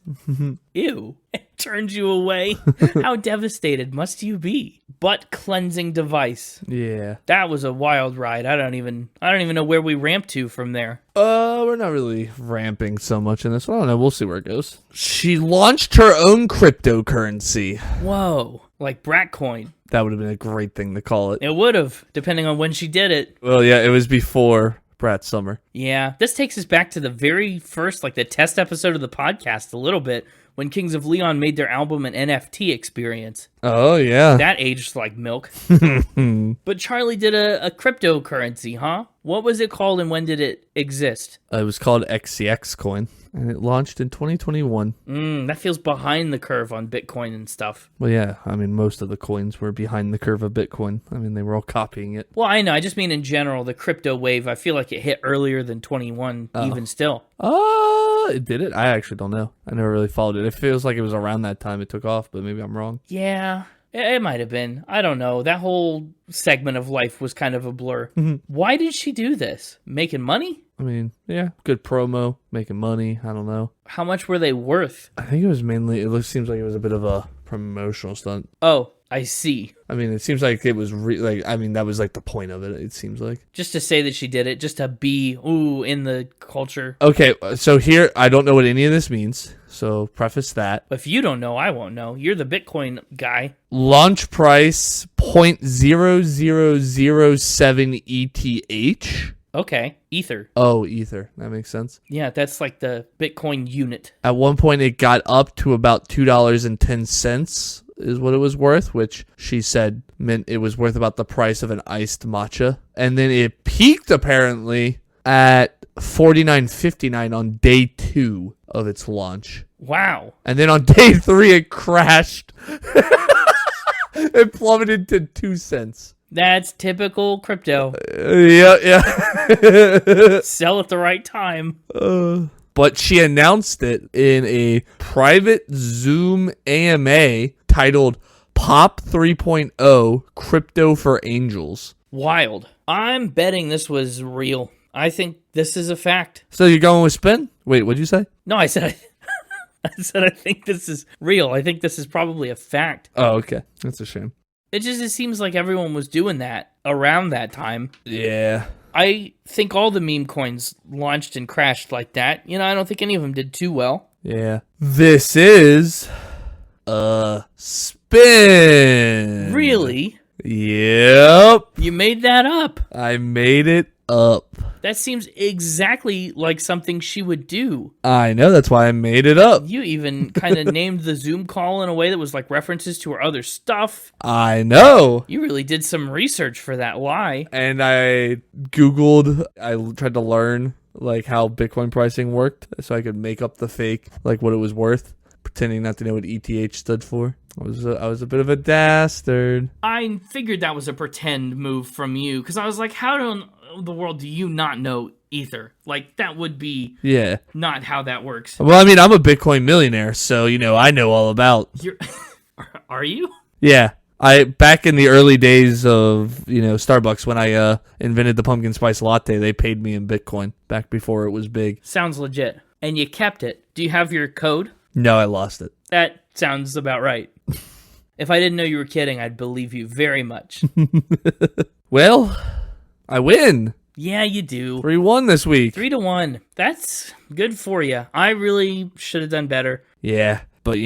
ew, and turns you away. How devastated must you be? Butt cleansing device. Yeah. That was a wild ride. I don't even know where we ramped to from there. We're not really ramping so much in this. I don't know. We'll see where it goes. She launched her own cryptocurrency. Whoa. Like Bratcoin. That would have been a great thing to call it. It would have, depending on when she did it. Well, yeah, it was before Brat Summer. Yeah. This takes us back to the very first, like the test episode of the podcast a little bit, when Kings of Leon made their album an NFT experience. Oh, yeah. That aged like milk. But Charli did a cryptocurrency, huh? What was it called and when did it exist? It was called XCX coin, and it launched in 2021. That feels behind the curve on Bitcoin and stuff. Well, yeah, I mean, most of the coins were behind the curve of Bitcoin. I mean, they were all copying it. Well, I know. I just mean in general, the crypto wave, I feel like it hit earlier than 21, even still. Did it? I actually don't know. I never really followed it. It feels like it was around that time it took off, but maybe I'm wrong. Yeah, it might have been. I don't know. That whole segment of life was kind of a blur. Why did she do this? Making money? I mean, yeah, good promo, making money. I don't know. How much were they worth? I think it was mainly, seems like it was a bit of a promotional stunt. Oh, I see. I mean, it seems like it was, that was like the point of it, it seems like. Just to say that she did it, just to be, in the culture. Okay, so here, I don't know what any of this means, so preface that. If you don't know, I won't know. You're the Bitcoin guy. Launch price, 0.0007 ETH. Okay, Ether. Oh, Ether. That makes sense. Yeah, that's like the Bitcoin unit. At one point, it got up to about $2.10 is what it was worth, which she said meant it was worth about the price of an iced matcha. And then it peaked, apparently, at $49.59 on day 2 of its launch. Wow. And then on day 3, it crashed. It plummeted to 2 cents. That's typical crypto. Yeah. Sell at the right time. But she announced it in a private Zoom AMA titled Pop 3.0 Crypto for Angels. Wild. I'm betting this was real. I think this is a fact. So you're going with spin? Wait, what'd you say? No, I said I think this is real. I think this is probably a fact. Oh, okay. That's a shame. It seems like everyone was doing that around that time. Yeah. I think all the meme coins launched and crashed like that. I don't think any of them did too well. Yeah. This is a spin. Really? Yep. You made that up. I made it up. That seems exactly like something she would do. I know, that's why I made it up. You even kind of named the Zoom call in a way that was like references to her other stuff. I know. You really did some research for that lie. And I Googled, I tried to learn like how Bitcoin pricing worked so I could make up the fake, like what it was worth, pretending not to know what ETH stood for. I was a bit of a dastard. I figured that was a pretend move from you because I was like, how in the world do you not know Ether? Like, that would be not how that works. Well, I mean, I'm a Bitcoin millionaire, so, I know all about. Are you? Yeah. Back in the early days of, Starbucks, when I invented the pumpkin spice latte, they paid me in Bitcoin back before it was big. Sounds legit. And you kept it. Do you have your code? No, I lost it. That sounds about right. If I didn't know you were kidding, I'd believe you very much. Well, I win. Yeah, you do. 3-1 this week. 3-1. That's good for you. I really should have done better. Yeah. But,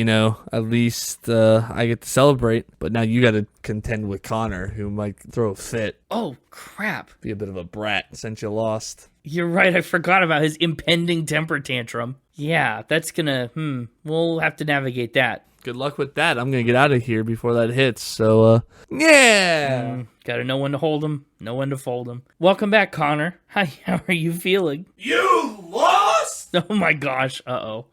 at least I get to celebrate. But now you got to contend with Connor, who might throw a fit. Oh, crap. Be a bit of a brat since you lost. You're right. I forgot about his impending temper tantrum. Yeah, that's gonna, we'll have to navigate that. Good luck with that. I'm going to get out of here before that hits. So, yeah. Gotta know when to hold him, know when to fold him. Welcome back, Connor. How are you feeling? You lost? Oh my gosh. Uh-oh.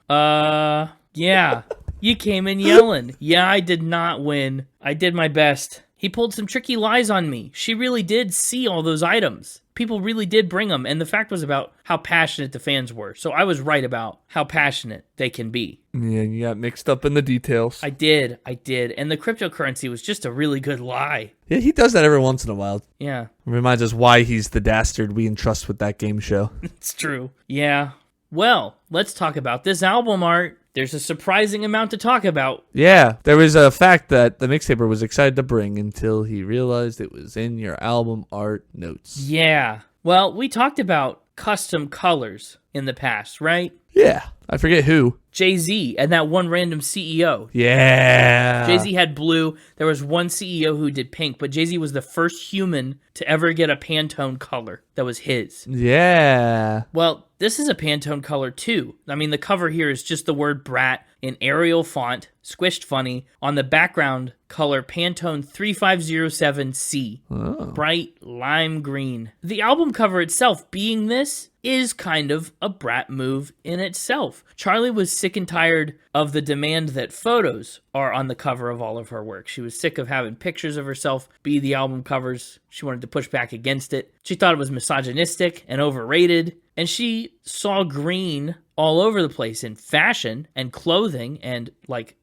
Yeah. You came in yelling. Yeah, I did not win. I did my best. He pulled some tricky lies on me. She really did see all those items. People really did bring them, and the fact was about how passionate the fans were. So I was right about how passionate they can be. Yeah, you got mixed up in the details. I did. And the cryptocurrency was just a really good lie. Yeah, he does that every once in a while. Yeah. Reminds us why he's the dastard we entrust with that game show. It's true. Yeah. Well, let's talk about this album art. There's a surprising amount to talk about. Yeah, there was a fact that the Mixtaper was excited to bring until he realized it was in your album art notes. Yeah. Well, we talked about custom colors in the past, right? Yeah. I forget who. Jay-Z and that one random CEO. Yeah. Jay-Z had blue. There was one CEO who did pink, but Jay-Z was the first human to ever get a Pantone color that was his. Yeah. Well, this is a Pantone color too. I mean, the cover here is just the word Brat in Arial font, squished funny, on the background color Pantone 3507C. Oh. Bright lime green. The album cover itself, being this, is kind of a Brat move in itself. Charli was sick and tired of the demand that photos are on the cover of all of her work. She was sick of having pictures of herself be the album covers. She wanted to push back against it. She thought it was misogynistic and overrated, and she saw green all over the place in fashion and clothing and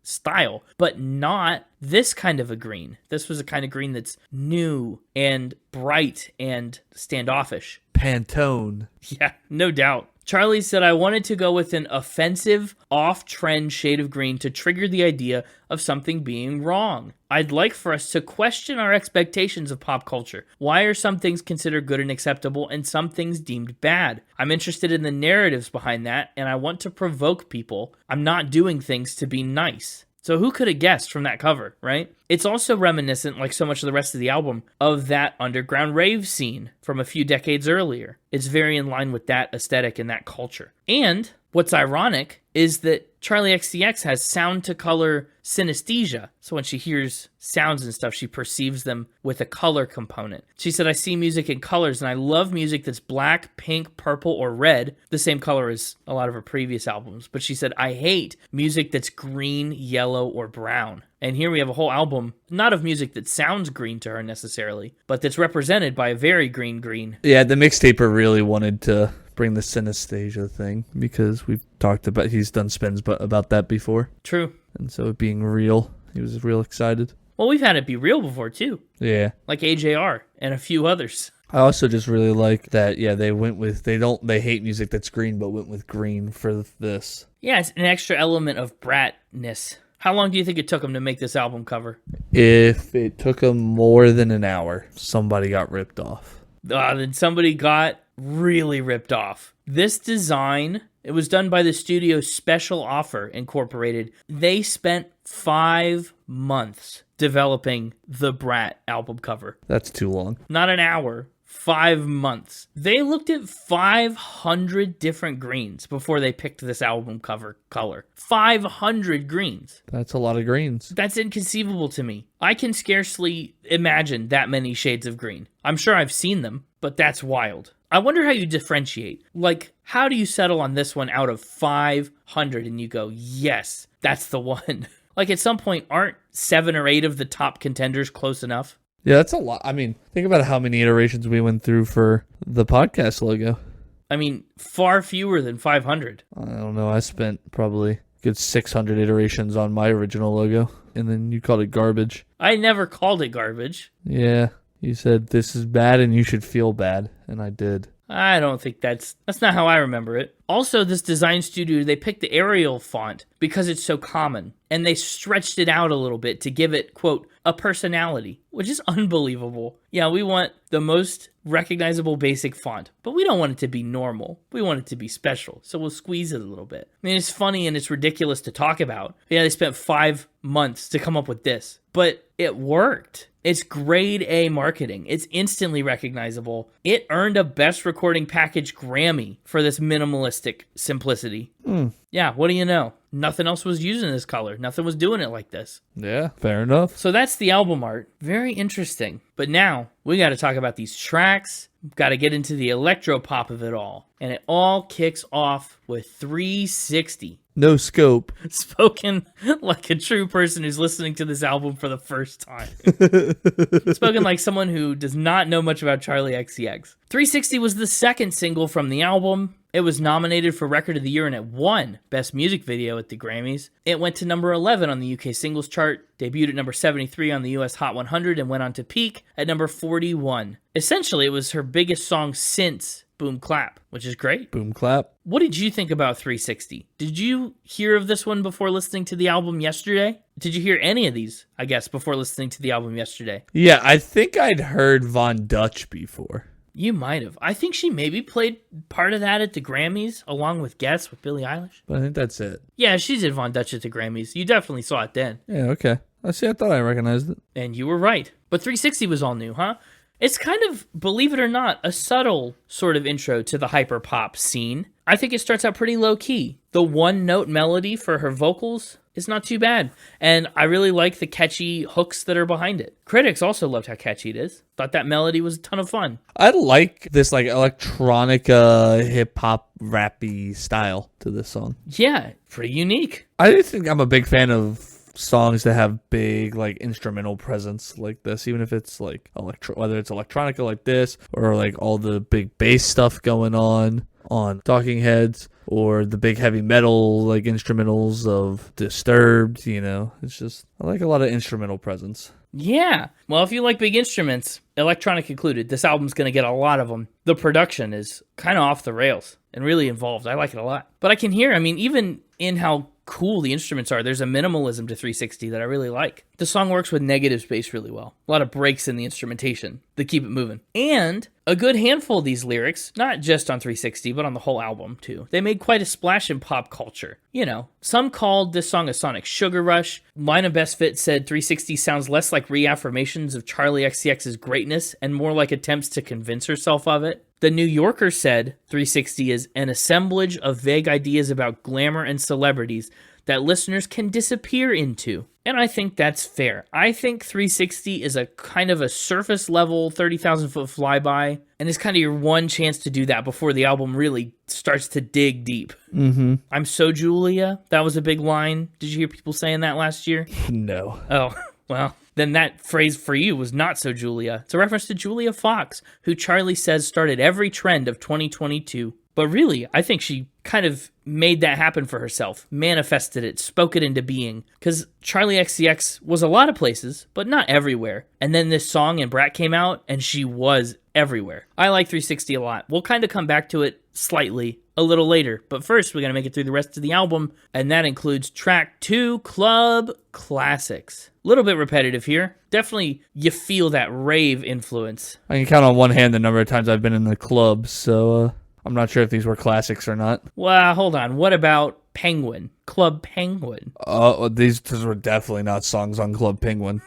style, but not this kind of a green. This was a kind of green that's new and bright and standoffish. Pantone. Yeah, no doubt. Charli said, I wanted to go with an offensive, off-trend shade of green to trigger the idea of something being wrong. I'd like for us to question our expectations of pop culture. Why are some things considered good and acceptable and some things deemed bad? I'm interested in the narratives behind that, and I want to provoke people. I'm not doing things to be nice. So who could have guessed from that cover, right? It's also reminiscent, like so much of the rest of the album, of that underground rave scene from a few decades earlier. It's very in line with that aesthetic and that culture. And what's ironic is that Charli XCX has sound to color synesthesia. So when she hears sounds and stuff, she perceives them with a color component. She said, I see music in colors and I love music that's black, pink, purple, or red, the same color as a lot of her previous albums. But she said, I hate music that's green, yellow, or brown. And here we have a whole album, not of music that sounds green to her necessarily, but that's represented by a very green. Yeah, the Mixtaper really wanted to bring the synesthesia thing because we've talked about, he's done spins about that before. True. And so it being real, he was real excited. Well, we've had it be real before too. Yeah. Like AJR and a few others. I also just really like that, yeah, they went with, they hate music that's green, but went with green for this. Yeah, it's an extra element of Bratness. How long do you think it took them to make this album cover? If it took them more than an hour, somebody got ripped off. Then somebody got really ripped off. This design, it was done by the studio Special Offer Incorporated. They spent 5 months developing the Brat album cover. That's too long. Not an hour. 5 months. They looked at 500 different greens before they picked this album cover color. 500 greens. That's a lot of greens. That's inconceivable to me. I can scarcely imagine that many shades of green. I'm sure I've seen them, but that's wild. I wonder how you differentiate. Like, how do you settle on this one out of 500 and you go, yes, that's the one? Like, at some point, aren't 7 or 8 of the top contenders close enough? Yeah, that's a lot. I mean, think about how many iterations we went through for the podcast logo. I mean, far fewer than 500. I don't know. I spent probably a good 600 iterations on my original logo, and then you called it garbage. I never called it garbage. Yeah, you said this is bad and you should feel bad, and I did. I don't think that's not how I remember it. Also, this design studio, they picked the Arial font because it's so common, and they stretched it out a little bit to give it, quote, a personality, which is unbelievable. Yeah, we want the most recognizable basic font, but we don't want it to be normal. We want it to be special, so we'll squeeze it a little bit. I mean, it's funny and it's ridiculous to talk about. Yeah, they spent 5 months to come up with this, but it worked. It's grade A marketing. It's instantly recognizable. It earned a Best Recording Package Grammy for this minimalistic simplicity. Yeah, what do you know? Nothing else was using this color. Nothing was doing it like this. Yeah, fair enough. So that's the album art. Very interesting. But now we got to talk about these tracks. Got to get into the electro pop of it all. And it all kicks off with 360. No scope. Spoken like a true person who's listening to this album for the first time. Spoken like someone who does not know much about Charli XCX. 360 was the second single from the album. It was nominated for Record of the Year and it won Best Music Video at the Grammys. It went to number 11 on the UK Singles Chart, debuted at number 73 on the US Hot 100, and went on to peak at number 41. Essentially, it was her biggest song since Boom Clap, which is great. Boom Clap. What did you think about 360? Did you hear of this one before listening to the album yesterday? Did you hear any of these, I guess, before listening to the album yesterday? Yeah, I think I'd heard Von Dutch before. You might have. I think she maybe played part of that at the Grammys, along with Guess with Billie Eilish. But I think that's it. Yeah, she did Von Dutch at the Grammys. You definitely saw it then. Yeah, okay. I thought I recognized it. And you were right. But 360 was all new, huh? It's kind of, believe it or not, a subtle sort of intro to the hyperpop scene. I think it starts out pretty low-key. The one-note melody for her vocals is not too bad, and I really like the catchy hooks that are behind it. Critics also loved how catchy it is. Thought that melody was a ton of fun. I like this like electronica, hip-hop, rappy style to this song. Yeah, pretty unique. I think I'm a big fan of songs that have big like instrumental presence like this, even if it's like whether it's electronica like this or like all the big bass stuff going on Talking Heads or the big heavy metal like instrumentals of Disturbed. It's just, I like a lot of instrumental presence. Yeah. Well, if you like big instruments, electronic included, this album's going to get a lot of them. The production is kind of off the rails and really involved. I like it a lot. But I can hear, even in how cool the instruments are, there's a minimalism to 360 that I really like. The song works with negative space really well. A lot of breaks in the instrumentation that keep it moving. And a good handful of these lyrics, not just on 360, but on the whole album too. They made quite a splash in pop culture. Some called this song a sonic sugar rush. Line of Best Fit said 360 sounds less like reaffirmations of Charli XCX's greatness and more like attempts to convince herself of it. The New Yorker said 360 is an assemblage of vague ideas about glamour and celebrities that listeners can disappear into. And I think that's fair. I think 360 is a kind of a surface level 30,000 foot flyby, and it's kind of your one chance to do that before the album really starts to dig deep. Mm-hmm. I'm so Julia. That was a big line. Did you hear people saying that last year? No. Oh, well, then that phrase for you was not so Julia. It's a reference to Julia Fox, who Charli says started every trend of 2022. But really, I think she kind of made that happen for herself, manifested it, spoke it into being. Because Charli XCX was a lot of places, but not everywhere. And then this song and Brat came out, and she was everywhere. I like 360 a lot. We'll kind of come back to it slightly a little later. But first, we're going to make it through the rest of the album, and that includes track 2, Club Classics. A little bit repetitive here. Definitely, you feel that rave influence. I can count on one hand the number of times I've been in the club, so I'm not sure if these were classics or not. Well, hold on. What about Penguin? Club Penguin? These were definitely not songs on Club Penguin.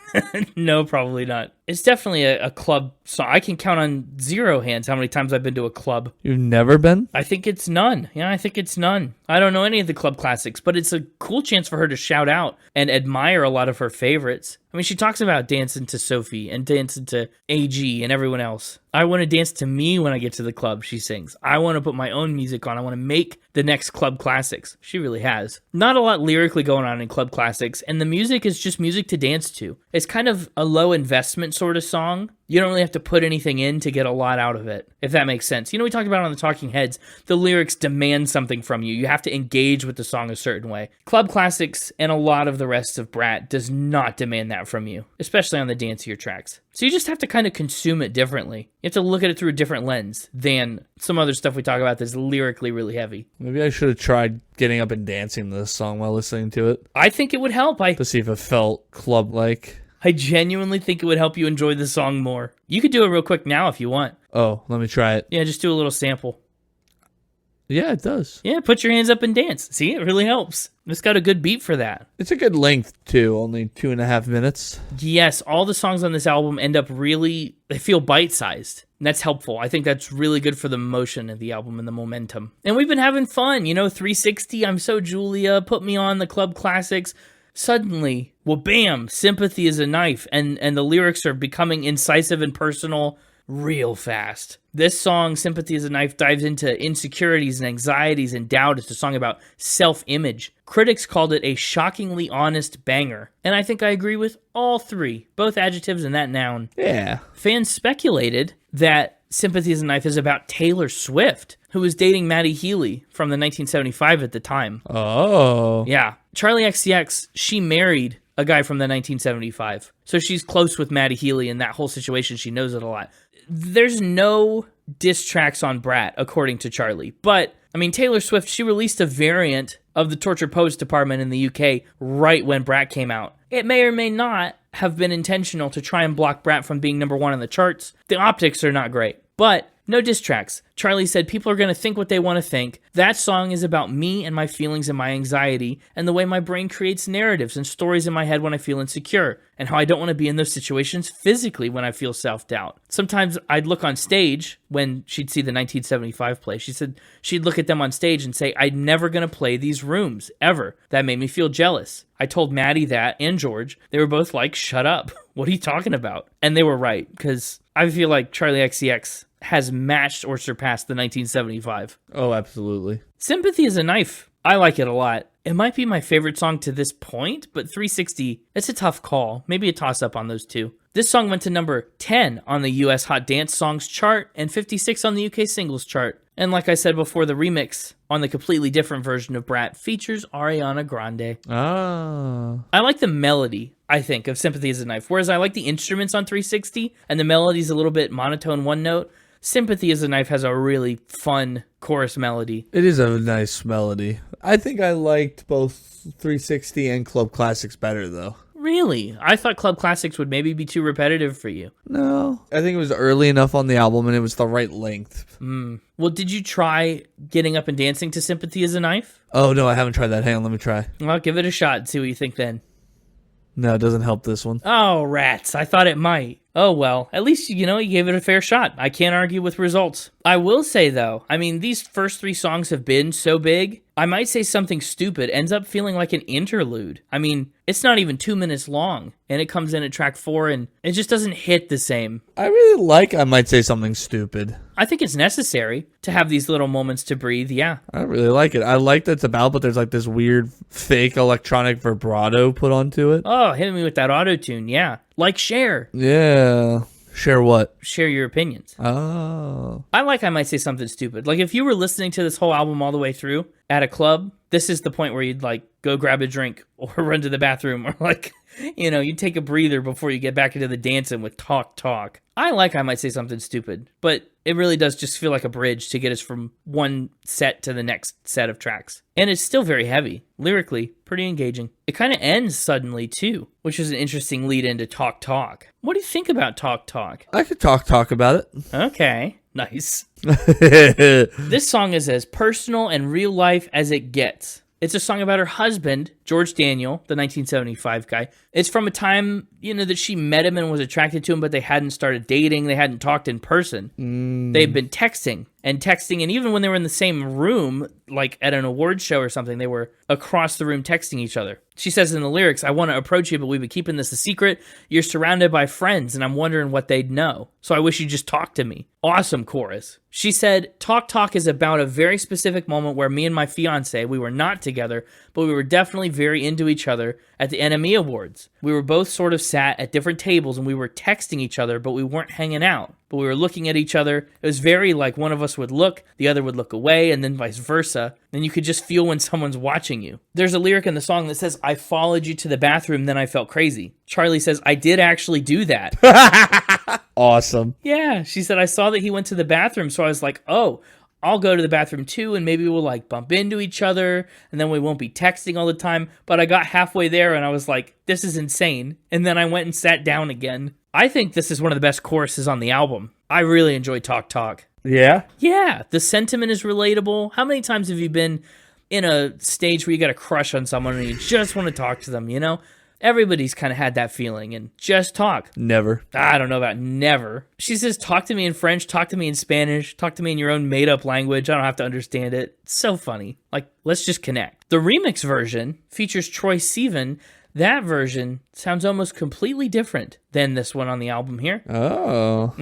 No, probably not. It's definitely a club song. I can count on 0 hands how many times I've been to a club. You've never been? I think it's none. Yeah, I think it's none. I don't know any of the club classics, but it's a cool chance for her to shout out and admire a lot of her favorites. She talks about dancing to Sophie and dancing to AG and everyone else. I want to dance to me when I get to the club, she sings. I want to put my own music on. I want to make the next club classics. She really has. Not a lot lyrically going on in club classics, and the music is just music to dance to. It's kind of a low investment sort of song, You don't really have to put anything in to get a lot out of it, if that makes sense. We talked about on the Talking Heads, the lyrics demand something from you. You have to engage with the song a certain way. Club Classics and a lot of the rest of Brat does not demand that from you, especially on the dancier tracks. So you just have to kind of consume it differently. You have to look at it through a different lens than some other stuff we talk about that's lyrically really heavy. Maybe I should have tried getting up and dancing to this song while listening to it. I think it would help. To see if it felt club-like. I genuinely think it would help you enjoy the song more. You could do it real quick now if you want. Oh, let me try it. Yeah, just do a little sample. Yeah, it does. Yeah, put your hands up and dance. See, it really helps. It's got a good beat for that. It's a good length, too. Only 2.5 minutes. Yes, all the songs on this album end up they feel bite-sized. And that's helpful. I think that's really good for the motion of the album and the momentum. And we've been having fun. 360, I'm So Julia, Put Me On, the Club Classics. Suddenly, well, bam, Sympathy Is A Knife. And the lyrics are becoming incisive and personal real fast. This song, Sympathy Is A Knife, dives into insecurities and anxieties and doubt. It's a song about self-image. Critics called it a shockingly honest banger. And I think I agree with all three, both adjectives and that noun. Yeah. Fans speculated that Sympathy Is A Knife is about Taylor Swift, who was dating Maddie Healy from the 1975 at the time. Oh. Yeah. Charli XCX, she married a guy from the 1975. So she's close with Maddie Healy in that whole situation. She knows it a lot. There's no diss tracks on Brat, according to Charli. But, Taylor Swift, she released a variant of the Tortured Poets Department in the UK right when Brat came out. It may or may not have been intentional to try and block Brat from being number one on the charts. The optics are not great, but no diss tracks. Charli said, people are going to think what they want to think. That song is about me and my feelings and my anxiety and the way my brain creates narratives and stories in my head when I feel insecure and how I don't want to be in those situations physically when I feel self-doubt. Sometimes I'd look on stage when she'd see the 1975 play. She said she'd look at them on stage and say, I'm never going to play these rooms, ever. That made me feel jealous. I told Maddie that and George. They were both like, shut up. What are you talking about? And they were right, because I feel like Charli XCX has matched or surpassed the 1975. Oh, absolutely. Sympathy Is A Knife. I like it a lot. It might be my favorite song to this point, but 360, it's a tough call. Maybe a toss-up on those two. This song went to number 10 on the US Hot Dance Songs chart and 56 on the UK Singles chart. And like I said before, the remix on the completely different version of Brat features Ariana Grande. Ah. I like the melody, I think, of Sympathy Is A Knife. Whereas I like the instruments on 360 and the melody's a little bit monotone one note. Sympathy Is A Knife has a really fun chorus melody. It is a nice melody. I think I liked both 360 and Club Classics better, though. Really? I thought Club Classics would maybe be too repetitive for you. No. I think it was early enough on the album and it was the right length. Well, did you try getting up and dancing to Sympathy Is A Knife? Oh, no, I haven't tried that. Hang on, let me try. Well, give it a shot and see what you think then. No, it doesn't help this one. Oh, rats. I thought it might. Oh, well. At least, you gave it a fair shot. I can't argue with results. I will say, though, these first three songs have been so big, I might say Something Stupid ends up feeling like an interlude. It's not even 2 minutes long, and it comes in at track 4, and it just doesn't hit the same. I really like I Might Say Something Stupid. I think it's necessary to have these little moments to breathe, yeah. I really like it. I like that it's about, but there's like this weird fake electronic vibrato put onto it. Oh, hit me with that auto-tune, yeah. Like Cher. Yeah. Share what? Share your opinions. Oh. I Might Say Something Stupid. Like, if you were listening to this whole album all the way through at a club, this is the point where you'd, go grab a drink or run to the bathroom or, you'd take a breather before you get back into the dancing with Talk. I Might Say Something Stupid, but it really does just feel like a bridge to get us from one set to the next set of tracks. And it's still very heavy. Lyrically, pretty engaging. It kind of ends suddenly, too, which is an interesting lead into Talk. What do you think about Talk? I could talk about it. Okay, nice. This song is as personal and real life as it gets. It's a song about her husband, George Daniel, the 1975 guy. It's from a time, that she met him and was attracted to him, but they hadn't started dating. They hadn't talked in person. They've been texting, and even when they were in the same room, like at an award show or something, they were across the room texting each other. She says in the lyrics, I want to approach you, but we've been keeping this a secret. You're surrounded by friends, and I'm wondering what they'd know. So I wish you'd just talk to me. Awesome chorus. She said, Talk is about a very specific moment where me and my fiance, we were not together, but we were definitely very into each other at the NME Awards. We were both sort of sat at different tables and we were texting each other, but we weren't hanging out. But we were looking at each other. It was very like one of us would look, the other would look away, and then vice versa. And you could just feel when someone's watching you. There's a lyric in the song that says, I followed you to the bathroom, then I felt crazy. Charli says, I did actually do that. Awesome. Yeah, she said, I saw that he went to the bathroom, so I was like, oh, I'll go to the bathroom too, and maybe we'll like bump into each other, and then we won't be texting all the time. But I got halfway there, and I was like, this is insane. And then I went and sat down again. I think this is one of the best choruses on the album. I really enjoy Talk Talk. Yeah? Yeah, the sentiment is relatable. How many times have you been in a stage where you got a crush on someone and you just want to talk to them, you know? Everybody's kind of had that feeling, and just talk. Never. I don't know about never. She says, talk to me in French, talk to me in Spanish, talk to me in your own made-up language. I don't have to understand it. It's so funny. Like, let's just connect. The remix version features Troye Sivan. That version sounds almost completely different than this one on the album here. Oh.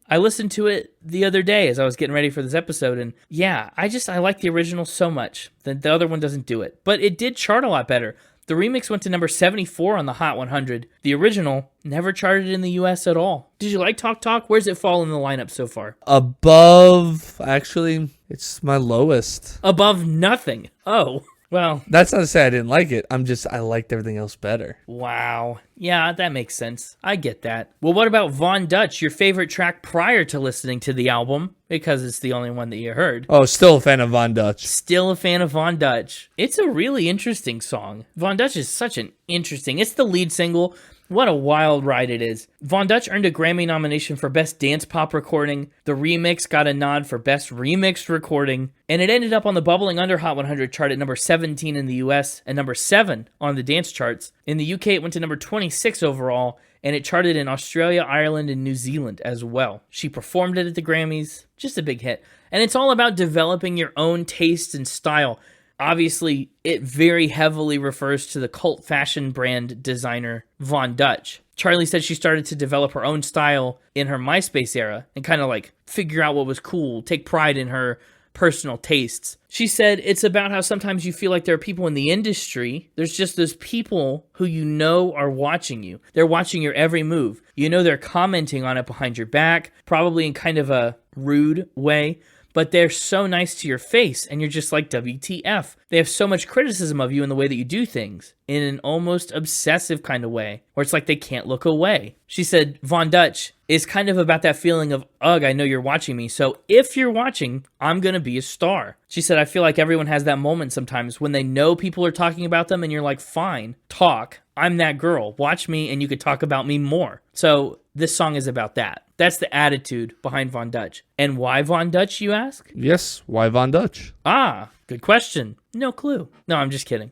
I listened to it the other day as I was getting ready for this episode, and yeah, I like the original so much. The other one doesn't do it. But it did chart a lot better. The remix went to number 74 on the Hot 100. The original never charted in the US at all. Did you like Talk Talk? Where's it fall in the lineup so far? Above, actually, it's my lowest. Above nothing. Oh, well. That's not to say I didn't like it. I liked everything else better. Wow. Yeah, that makes sense. I get that. Well, what about Von Dutch, your favorite track prior to listening to the album? Because it's the only one that you heard. Oh, still a fan of Von Dutch. Still a fan of Von Dutch. It's a really interesting song. Von Dutch is such an interesting... It's the lead single. What a wild ride it is. Von Dutch earned a Grammy nomination for Best Dance Pop Recording. The remix got a nod for Best Remixed Recording. And it ended up on the Bubbling Under Hot 100 chart at number 17 in the US and number 7 on the dance charts. In the UK, it went to number 26 overall, and it charted in Australia, Ireland, and New Zealand as well. She performed it at the Grammys. Just a big hit. And it's all about developing your own taste and style. Obviously, it very heavily refers to the cult fashion brand designer Von Dutch. Charli said she started to develop her own style in her MySpace era and kind of like figure out what was cool, take pride in her personal tastes. She said it's about how sometimes you feel like there are people in the industry. There's just those people who you know are watching you. They're watching your every move. You know they're commenting on it behind your back, probably in kind of a rude way. But they're so nice to your face, and you're just like, WTF. They have so much criticism of you in the way that you do things, in an almost obsessive kind of way, where it's like they can't look away. She said, Von Dutch is kind of about that feeling of, ugh, I know you're watching me, so if you're watching, I'm going to be a star. She said, I feel like everyone has that moment sometimes when they know people are talking about them, and you're like, fine, talk. I'm that girl. Watch me, and you could talk about me more. So this song is about that. That's the attitude behind Von Dutch. And why Von Dutch, you ask? Yes, why Von Dutch? Ah, good question. No clue. No, I'm just kidding.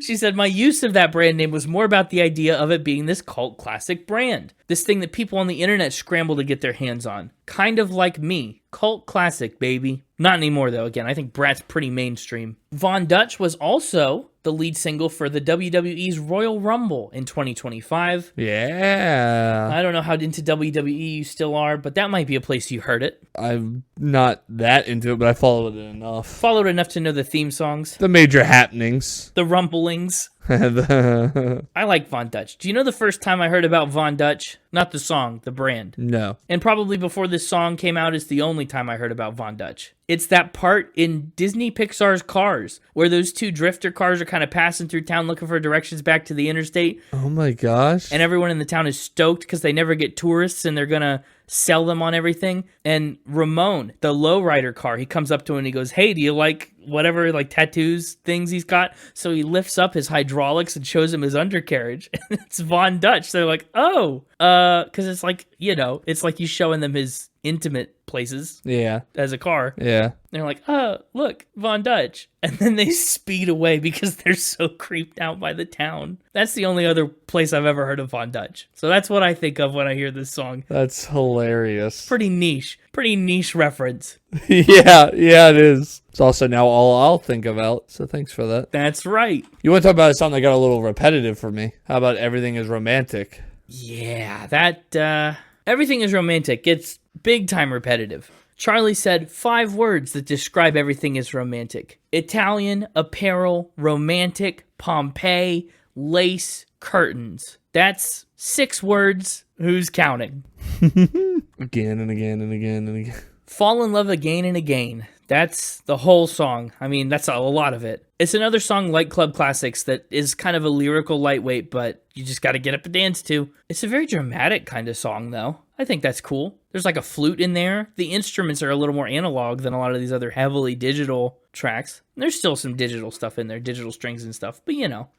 She said, my use of that brand name was more about the idea of it being this cult classic brand. This thing that people on the internet scramble to get their hands on. Kind of like me. Cult classic, baby. Not anymore, though. Again, I think Brat's pretty mainstream. Von Dutch was also the lead single for the WWE's Royal Rumble in 2025. Yeah. I don't know how into WWE you still are, but that might be a place you heard it. I'm not that into it, but I followed it enough. Followed enough to know the theme songs. The major happenings. The rumblings. I like Von Dutch. Do you know the first time I heard about Von Dutch? Not the song, the brand. No. And probably before this song came out is the only time I heard about Von Dutch. It's that part in Disney Pixar's Cars where those two drifter cars are kind of passing through town looking for directions back to the interstate. Oh my gosh. And everyone in the town is stoked because they never get tourists and they're going to sell them on everything. And Ramon, the lowrider car, he comes up to him and he goes, hey, do you like whatever, like tattoos things he's got? So he lifts up his hydraulics and shows him his undercarriage. And it's Von Dutch. They're like, oh, because it's like, you know, it's like he's showing them his intimate places. Yeah. As a car. Yeah. They're like, oh, look, Von Dutch. And then they speed away because they're so creeped out by the town. That's the only other place I've ever heard of Von Dutch. So that's what I think of when I hear this song. That's hilarious. Pretty niche reference. yeah, it is. It's also now all I'll think about, so thanks for that. That's right. You want to talk about a song that got a little repetitive for me? How about Everything Is Romantic? Yeah, that, Everything Is Romantic. It's big time repetitive. Charli said 5 words that describe everything as romantic: Italian, apparel, romantic, Pompeii, lace, curtains. That's 6 words. Who's counting? Again and again and again and again. Fall in love again and again. That's the whole song. I mean, that's a lot of it. It's another song like Club Classics that is kind of a lyrical lightweight, but you just got to get up and dance to. It's a very dramatic kind of song, though. I think that's cool. There's like a flute in there. The instruments are a little more analog than a lot of these other heavily digital tracks. There's still some digital stuff in there, digital strings and stuff, but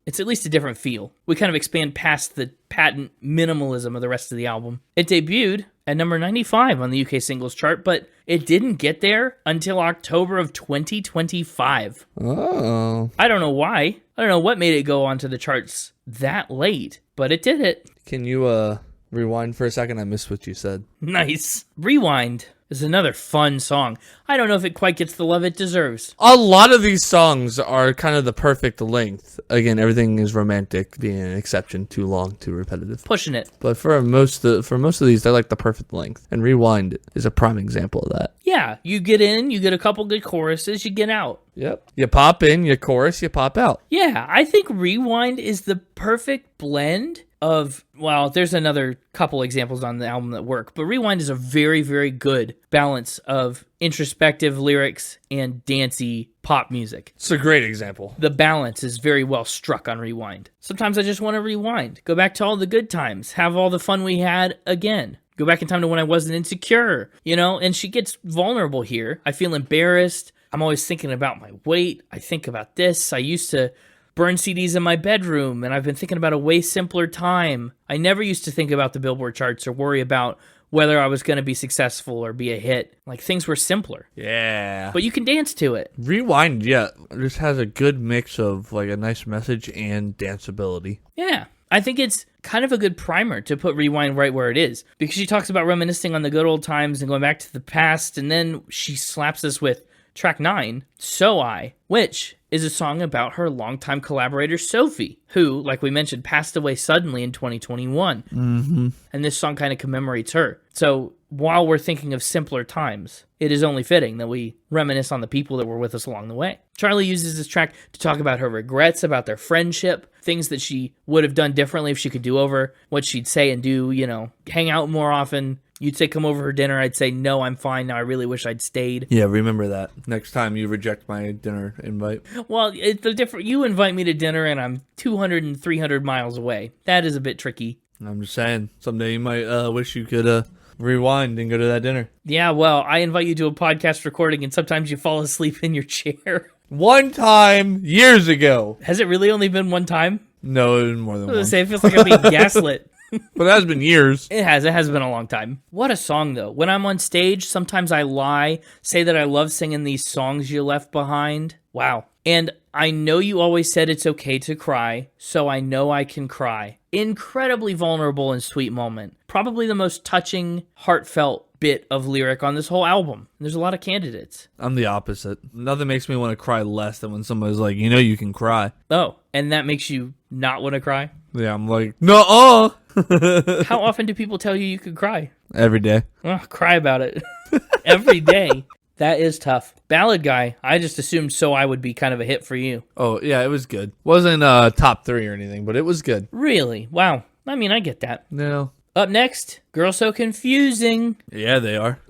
it's at least a different feel. We kind of expand past the patent minimalism of the rest of the album. It debuted at number 95 on the UK singles chart, but it didn't get there until October of 2025. Oh. I don't know why. I don't know what made it go onto the charts that late, but it did it. Can you rewind for a second? I missed what you said. Nice. Rewind is another fun song. I don't know if it quite gets the love it deserves. A lot of these songs are kind of the perfect length. Again, everything is romantic, being an exception. Too long, too repetitive. Pushing it. But for most of these, they're like the perfect length. And Rewind is a prime example of that. Yeah, you get in, you get a couple good choruses, you get out. Yep. You pop in, you chorus, you pop out. Yeah, I think Rewind is the perfect blend of, well, there's another couple examples on the album that work, but Rewind is a very, very good balance of introspective lyrics and dancey pop music. It's a great example. The balance is very well struck on Rewind. Sometimes I just want to rewind, go back to all the good times, have all the fun we had again. Go back in time to when I wasn't insecure, and she gets vulnerable here. I feel embarrassed. I'm always thinking about my weight. I think about this. I used to burn CDs in my bedroom, and I've been thinking about a way simpler time. I never used to think about the Billboard charts or worry about whether I was going to be successful or be a hit. Like, things were simpler. Yeah. But you can dance to it. Rewind, yeah, just has a good mix of like a nice message and danceability. Yeah. I think it's kind of a good primer to put Rewind right where it is, because she talks about reminiscing on the good old times and going back to the past, and then she slaps us with track 9, So I, which is a song about her longtime collaborator Sophie, who, like we mentioned, passed away suddenly in 2021. Mm-hmm. And this song kind of commemorates her. So while we're thinking of simpler times, it is only fitting that we reminisce on the people that were with us along the way. Charli uses this track to talk about her regrets, about their friendship, things that she would have done differently if she could do over, what she'd say and do, hang out more often. You'd say, come over for dinner. I'd say, no, I'm fine now. I really wish I'd stayed. Yeah, remember that. Next time you reject my dinner invite. Well, it's the different. You invite me to dinner and I'm 200 and 300 miles away. That is a bit tricky. I'm just saying, someday you might wish you could rewind and go to that dinner. Yeah, well, I invite you to a podcast recording and sometimes you fall asleep in your chair. One time, years ago. Has it really only been one time? No, it was more than I was one. say, it feels like I'm being gaslit. But it has been years. It has been a long time. What a song, though. When I'm on stage, sometimes I lie, say that I love singing these songs you left behind. Wow. And I know you always said it's okay to cry, so I know I can cry. Incredibly vulnerable and sweet moment. Probably the most touching, heartfelt bit of lyric on this whole album. There's a lot of candidates. I'm the opposite. Nothing makes me want to cry less than when somebody's like, you can cry. Oh, and that makes you not want to cry? Yeah, I'm like, no. How often do people tell you could cry? Every day. Oh, cry about it. Every day. That is tough. Ballad Guy, I just assumed So I would be kind of a hit for you. Oh, yeah, it was good. Wasn't top 3 or anything, but it was good. Really? Wow. I mean, I get that. No. Up next, Girl So Confusing. Yeah, they are.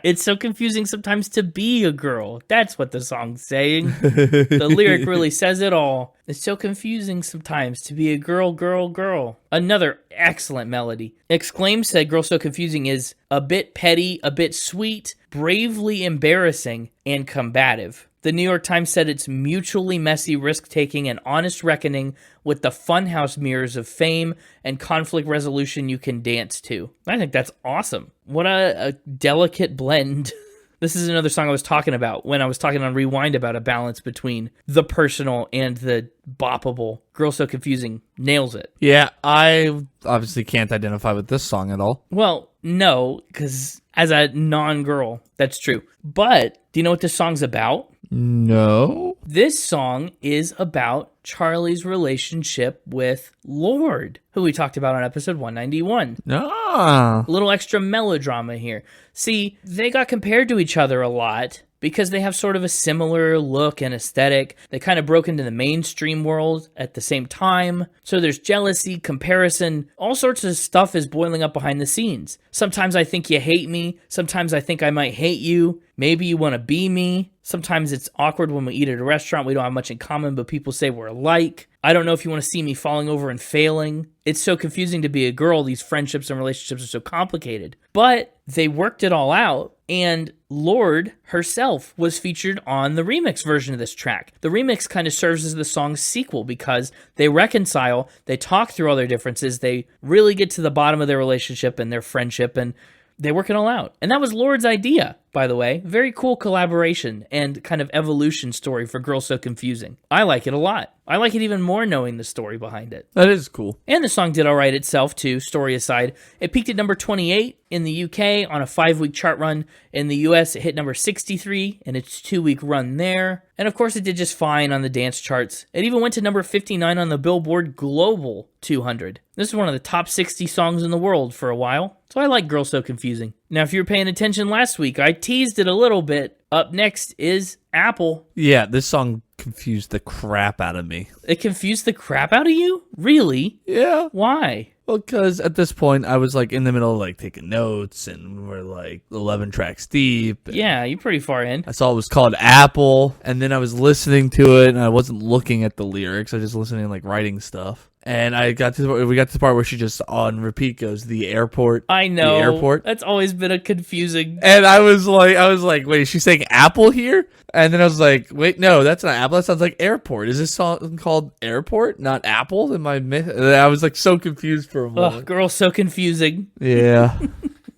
It's so confusing sometimes to be a girl. That's what the song's saying. The lyric really says it all. It's so confusing sometimes to be a girl, girl, girl. Another excellent melody. Exclaim said Girl So Confusing is a bit petty, a bit sweet, bravely embarrassing, and combative. The New York Times said it's mutually messy, risk-taking, and honest reckoning with the funhouse mirrors of fame and conflict resolution you can dance to. I think that's awesome. What a delicate blend. This is another song I was talking about when I was talking on Rewind about a balance between the personal and the boppable. Girl So Confusing nails it. Yeah, I obviously can't identify with this song at all. Well, no, because as a non-girl, that's true. But do you know what this song's about? No. This song is about Charli's relationship with Lorde, who we talked about on episode 191. Ah. A little extra melodrama here. See, they got compared to each other a lot because they have sort of a similar look and aesthetic. They kind of broke into the mainstream world at the same time. So there's jealousy, comparison, all sorts of stuff is boiling up behind the scenes. Sometimes I think you hate me. Sometimes I think I might hate you. Maybe you want to be me. Sometimes it's awkward when we eat at a restaurant. We don't have much in common, but people say we're alike. I don't know if you want to see me falling over and failing. It's so confusing to be a girl. These friendships and relationships are so complicated. But they worked it all out, and Lorde herself was featured on the remix version of this track. The remix kind of serves as the song's sequel because they reconcile, they talk through all their differences, they really get to the bottom of their relationship and their friendship, and they work it all out. And that was Lorde's idea, by the way. Very cool collaboration and kind of evolution story for Girls So Confusing. I like it a lot. I like it even more knowing the story behind it. That is cool. And the song did all right itself, too, story aside. It peaked at number 28 in the UK on a 5-week chart run. In the US, it hit number 63 in its 2-week run there. And of course, it did just fine on the dance charts. It even went to number 59 on the Billboard Global 200. This is one of the top 60 songs in the world for a while. So I like Girls So Confusing. Now, if you were paying attention last week, I teased it a little bit. Up next is Apple. Yeah, this song confused the crap out of me. It confused the crap out of you? Really? Yeah. Why? Well, because at this point, I was like in the middle of like taking notes and we're like 11 tracks deep. Yeah, you're pretty far in. I saw it was called Apple, and then I was listening to it and I wasn't looking at the lyrics. I was just listening, like writing stuff. And we got to the part where she just on repeat goes, the airport. I know. The airport. That's always been a confusing. And I was like, wait, is she saying Apple here? And then I was like, wait, no, that's not Apple. That sounds like airport. Is this song called Airport, not Apple? I was like so confused for a moment. Ugh, Girl So Confusing. Yeah.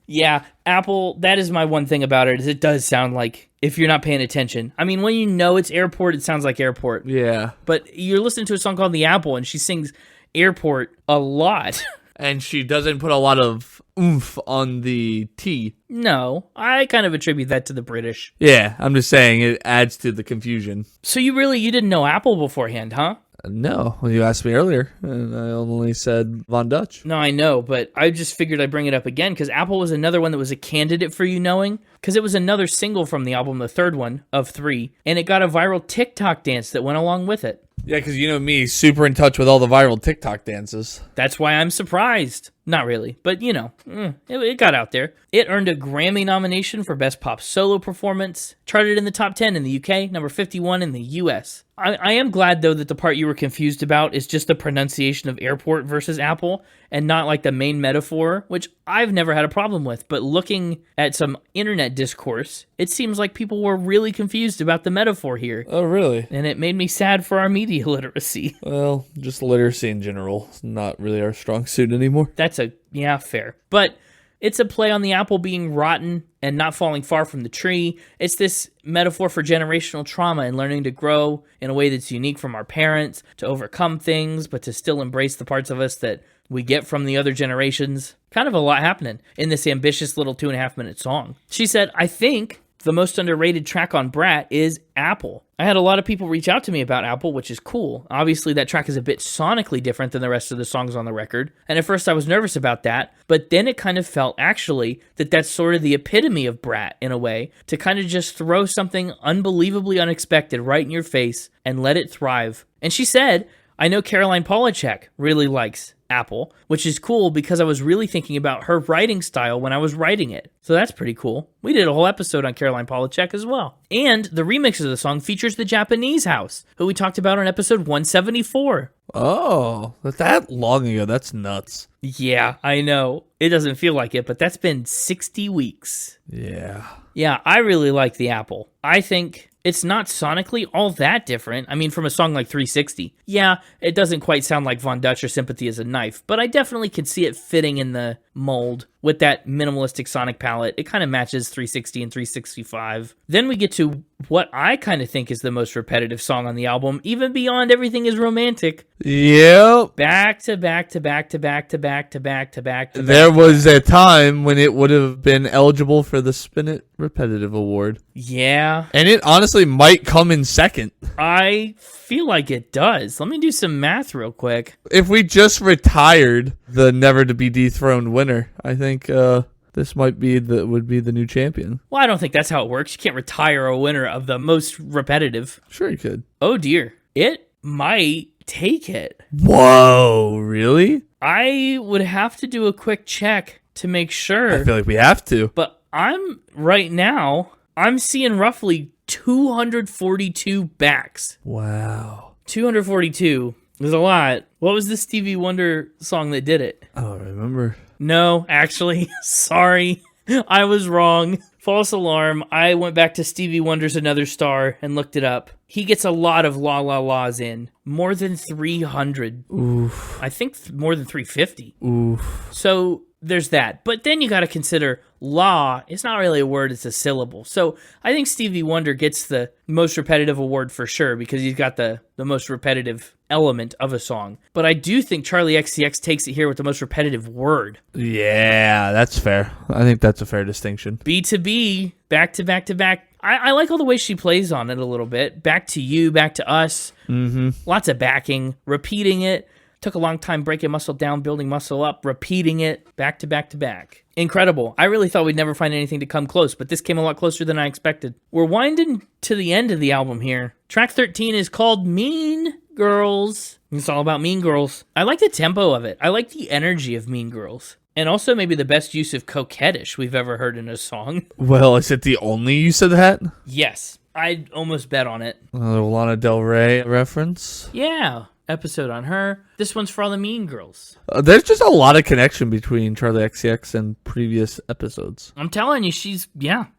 Yeah, Apple, that is my one thing about it, is it does sound like, if you're not paying attention. I mean, when you know it's airport, it sounds like airport. Yeah. But you're listening to a song called The Apple, and she sings airport a lot. And she doesn't put a lot of oomph on the T. No, I kind of attribute that to the British. Yeah, I'm just saying it adds to the confusion. So you didn't know Apple beforehand, huh? No, well, you asked me earlier, and I only said Von Dutch. No, I know, but I just figured I'd bring it up again, because Apple was another one that was a candidate for you knowing, because it was another single from the album, the third one of 3, and it got a viral TikTok dance that went along with it. Yeah, because you know me, super in touch with all the viral TikTok dances. That's why I'm surprised. Not really, but it got out there. It earned a Grammy nomination for Best Pop Solo Performance, charted in the top 10 in the UK, number 51 in the US. I am glad, though, that the part you were confused about is just the pronunciation of airport versus Apple, and not like the main metaphor, which I've never had a problem with. But looking at some internet discourse, it seems like people were really confused about the metaphor here. Oh, really? And it made me sad for our media literacy. Well, just literacy in general. It's not really our strong suit anymore. Yeah, fair. But it's a play on the apple being rotten and not falling far from the tree. It's this metaphor for generational trauma and learning to grow in a way that's unique from our parents, to overcome things, but to still embrace the parts of us that we get from the other generations. Kind of a lot happening in this ambitious little 2.5-minute song. She said, I think the most underrated track on Brat is Apple. I had a lot of people reach out to me about Apple, which is cool. Obviously, that track is a bit sonically different than the rest of the songs on the record. And at first I was nervous about that, but then it kind of felt actually that that's sort of the epitome of Brat in a way, to kind of just throw something unbelievably unexpected right in your face and let it thrive. And she said, I know Caroline Polachek really likes Apple, which is cool because I was really thinking about her writing style when I was writing it. So that's pretty cool. We did a whole episode on Caroline Polachek as well. And the remix of the song features the Japanese House, who we talked about on episode 174. Oh, that long ago. That's nuts. Yeah, I know. It doesn't feel like it, but that's been 60 weeks. Yeah. Yeah, I really like the Apple. I think it's not sonically all that different. I mean, from a song like 360. Yeah, it doesn't quite sound like Von Dutch or Sympathy Is A Knife, but I definitely could see it fitting in the mold with that minimalistic sonic palette. It kind of matches 360 and 365. Then we get to what I kind of think is the most repetitive song on the album, even beyond Everything Is Romantic. Yep. Back to back to back to back to back to back to back to back. There was a time when it would have been eligible for the Spin It Repetitive Award. Yeah, Yeah, And it honestly might come in second. I feel like it does. Let me do some math real quick. If we just retired the never to be dethroned winner, I think this might be would be the new champion. Well, I don't think that's how it works. You can't retire a winner of the most repetitive. Sure you could. Oh dear. It might take it. Whoa, really? I would have to do a quick check to make sure. I feel like we have to. But I'm seeing roughly 242 backs. Wow. 242 is a lot. What was the Stevie Wonder song that did it? I don't remember. No, actually, sorry. I was wrong. False alarm. I went back to Stevie Wonder's Another Star and looked it up. He gets a lot of La La La's in. More than 300. Oof. I think more than 350. Oof. So there's that. But then you got to consider la. It's not really a word, it's a syllable. So I think Stevie Wonder gets the most repetitive award for sure because he's got the most repetitive element of a song. But I do think Charli XCX takes it here with the most repetitive word. Yeah, that's fair. I think that's a fair distinction. B to B, back to back to back. I like all the way she plays on it a little bit. Back to you, back to us. Mm-hmm. Lots of backing, repeating it. Took a long time breaking muscle down, building muscle up, repeating it, back to back to back. Incredible. I really thought we'd never find anything to come close, but this came a lot closer than I expected. We're winding to the end of the album here. Track 13 is called Mean Girls. It's all about Mean Girls. I like the tempo of it. I like the energy of Mean Girls. And also maybe the best use of coquettish we've ever heard in a song. Well, is it the only use of that? Yes. I'd almost bet on it. Another Lana Del Rey reference. Yeah. Episode on her. This one's for all the mean girls. There's just a lot of connection between Charli XCX and previous episodes. I'm telling you, she's,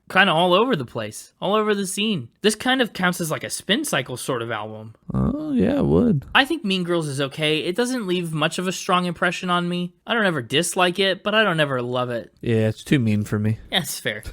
kind of all over the place. All over the scene. This kind of counts as like a spin cycle sort of album. Oh, yeah, it would. I think Mean Girls is okay. It doesn't leave much of a strong impression on me. I don't ever dislike it, but I don't ever love it. Yeah, it's too mean for me. Yeah, it's fair.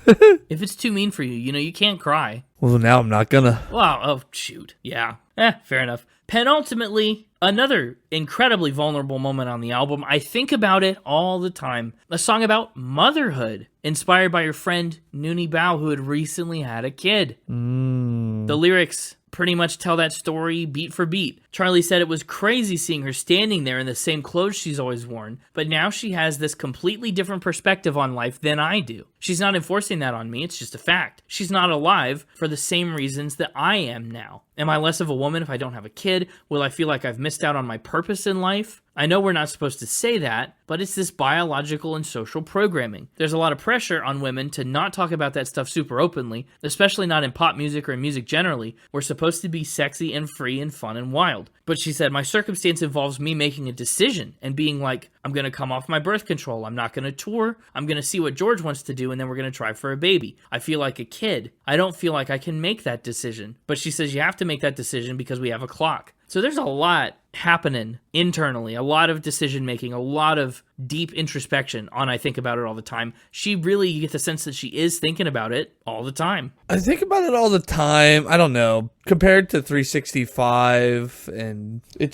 If it's too mean for you, you can't cry. Well, now I'm not gonna. Wow, oh, shoot. Yeah. Fair enough. Penultimately, another incredibly vulnerable moment on the album. I think about it all the time. A song about motherhood, inspired by your friend Noonie Bao, who had recently had a kid. The lyrics pretty much tell that story beat for beat. Charli said it was crazy seeing her standing there in the same clothes she's always worn, but now she has this completely different perspective on life than I do. She's not enforcing that on me, it's just a fact. She's not alive for the same reasons that I am now. Am I less of a woman if I don't have a kid? Will I feel like I've missed out on my purpose in life? I know we're not supposed to say that, but it's this biological and social programming. There's a lot of pressure on women to not talk about that stuff super openly, especially not in pop music or in music generally. We're supposed to be sexy and free and fun and wild. But she said, my circumstance involves me making a decision and being like, I'm going to come off my birth control. I'm not going to tour. I'm going to see what George wants to do, and then we're going to try for a baby. I feel like a kid. I don't feel like I can make that decision. But she says you have to make that decision because we have a clock. So there's a lot happening internally, a lot of decision making, a lot of deep introspection on I think about it all the time. She really, you get the sense that she is thinking about it all the time. I think about it all the time. I don't know. Compared to 365, and it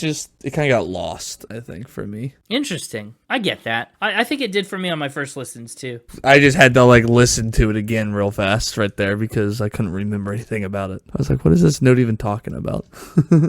kind of got lost, I think, for me. Interesting. I get that. I think it did for me on my first listens, too. I just had to, listen to it again real fast right there because I couldn't remember anything about it. I was like, what is this note even talking about?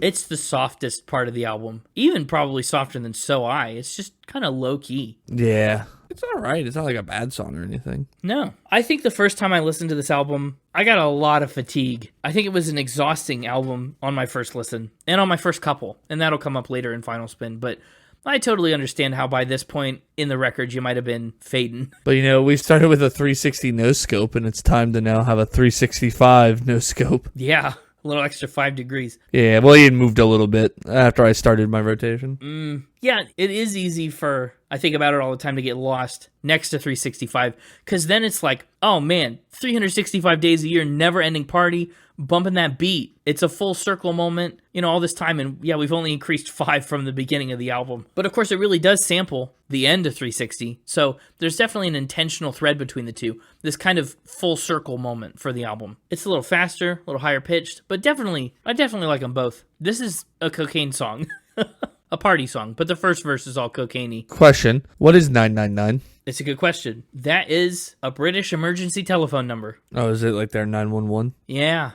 It's the softest part of the album. Even probably softer than So I. It's just kind of low-key. Yeah. It's all right. It's not like a bad song or anything. No. I think the first time I listened to this album, I got a lot of fatigue. I think it was an exhausting album on my first listen and on my first couple, and that'll come up later in Final Spin, but I totally understand how by this point in the record you might have been fading. But we started with a 360 no scope, and it's time to now have a 365 no scope. Yeah. A little extra 5 degrees. Yeah, well, he had moved a little bit after I started my rotation. Yeah, it is easy for, I think about it all the time, to get lost next to 365. Because then it's like, oh man, 365 days a year, never-ending party, bumping that beat. It's a full circle moment, all this time. And yeah, we've only increased 5 from the beginning of the album. But of course, it really does sample the end of 360. So there's definitely an intentional thread between the two. This kind of full circle moment for the album. It's a little faster, a little higher pitched, but I definitely like them both. This is a cocaine song. A party song, but the first verse is all cocaine-y. Question, what is 999? It's a good question. That is a British emergency telephone number. Oh, is it like their 911? Yeah.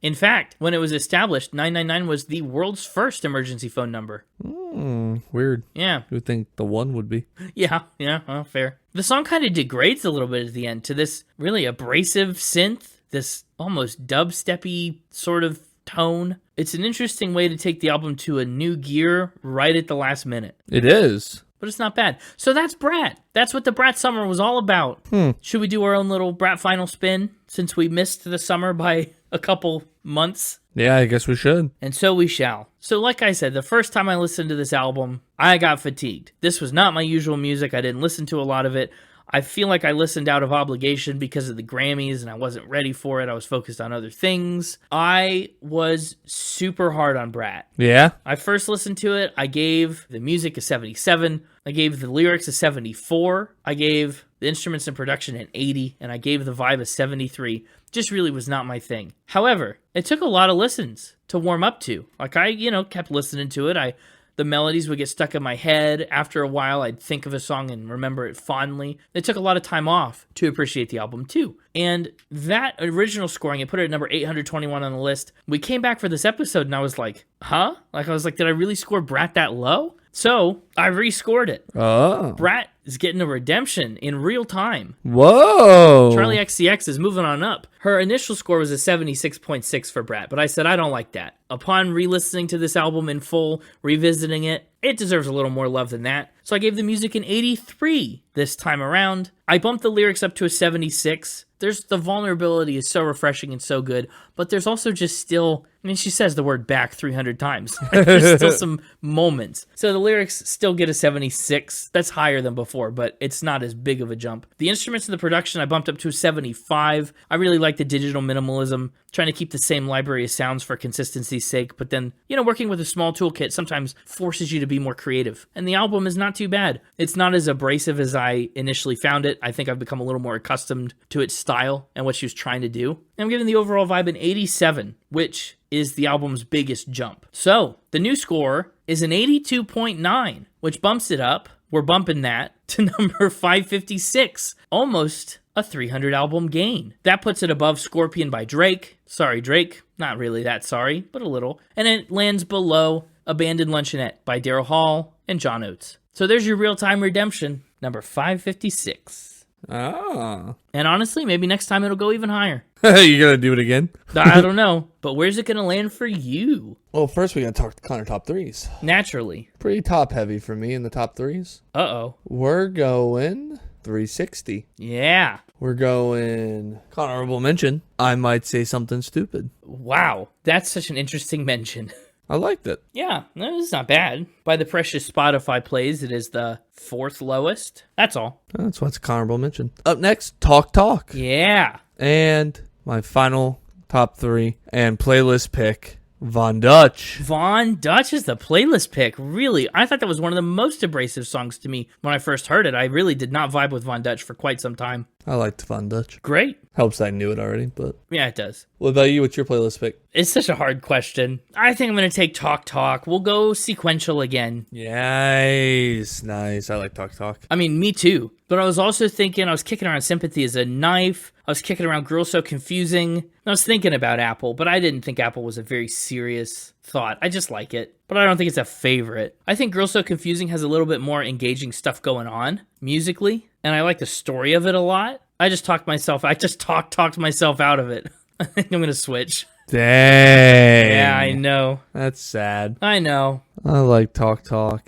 In fact, when it was established, 999 was the world's first emergency phone number. Weird. Yeah. You would think the one would be. Yeah, well, fair. The song kind of degrades a little bit at the end to this really abrasive synth, this almost dubsteppy sort of tone. It's an interesting way to take the album to a new gear right at the last minute. It is. But it's not bad. So that's Brat. That's what the Brat Summer was all about. Should we do our own little Brat final spin since we missed the summer by a couple months? Yeah, I guess we should. And so we shall. So like I said, the first time I listened to this album, I got fatigued. This was not my usual music. I didn't listen to a lot of it. I feel like I listened out of obligation because of the Grammys and I wasn't ready for it. I was focused on other things. I was super hard on Brat. Yeah? I first listened to it. I gave the music a 77. I gave the lyrics a 74. I gave the instruments and production an 80. And I gave the vibe a 73. Just really was not my thing. However, it took a lot of listens to warm up to. Like I, kept listening to it. The melodies would get stuck in my head. After a while, I'd think of a song and remember it fondly. It took a lot of time off to appreciate the album, too. And that original scoring, I put it at number 821 on the list. We came back for this episode, and I was like, huh? Like, I was like, did I really score Brat that low? So, I rescored it. Oh. Brat is getting a redemption in real time. Whoa. Charli XCX is moving on up. Her initial score was a 76.6 for Brat, but I said I don't like that. Upon re-listening to this album in full, revisiting it, it deserves a little more love than that. So I gave the music an 83 this time around. I bumped the lyrics up to a 76. The vulnerability is so refreshing and so good, but there's also just still, she says the word back 300 times. There's still some moments. So the lyrics still get a 76. That's higher than before, but it's not as big of a jump. The instruments and the production I bumped up to a 75. I really like the digital minimalism, trying to keep the same library of sounds for consistency's sake, but then, working with a small toolkit sometimes forces you to be more creative. And the album is not too bad. It's not as abrasive as I initially found it. I think I've become a little more accustomed to its style and what she was trying to do. I'm giving the overall vibe an 87, which is the album's biggest jump. So, the new score is an 82.9, which bumps it up. We're bumping that to number 556. Almost a 300 album gain. That puts it above Scorpion by Drake. Sorry, Drake. Not really that sorry, but a little. And it lands below Abandoned Luncheonette by Daryl Hall and John Oates. So there's your real-time redemption, number 556. Ah. And honestly, maybe next time it'll go even higher. You gonna do it again? I don't know, but where's it gonna land for you? Well, first we gotta talk Connor top threes. Naturally. Pretty top heavy for me in the top threes. Uh-oh. We're going 360. Yeah. We're going honorable mention. I might say something stupid. Wow. That's such an interesting mention. I liked it. Yeah, no, it's not bad. By the precious Spotify plays, it is the 4th lowest. That's all. That's what's a honorable mention. Up next, Talk. Yeah. And my final top three and playlist pick, Von Dutch. Von Dutch is the playlist pick. Really, I thought that was one of the most abrasive songs to me when I first heard it. I really did not vibe with Von Dutch for quite some time. I liked Von Dutch. Great. Helps that I knew it already, but... Yeah, it does. What about you? What's your playlist pick? It's such a hard question. I think I'm going to take Talk. We'll go sequential again. Nice. I like Talk. I mean, me too. But I was also thinking, I was kicking around Sympathy Is A Knife. I was kicking around Girl So Confusing. I was thinking about Apple, but I didn't think Apple was a very serious thought. I just like it, but I don't think it's a favorite. I think Girl So Confusing has a little bit more engaging stuff going on musically, and I like the story of it a lot. I just talked myself out of it. I think I'm going to switch. Dang. Yeah, I know. That's sad. I know. I like Talk.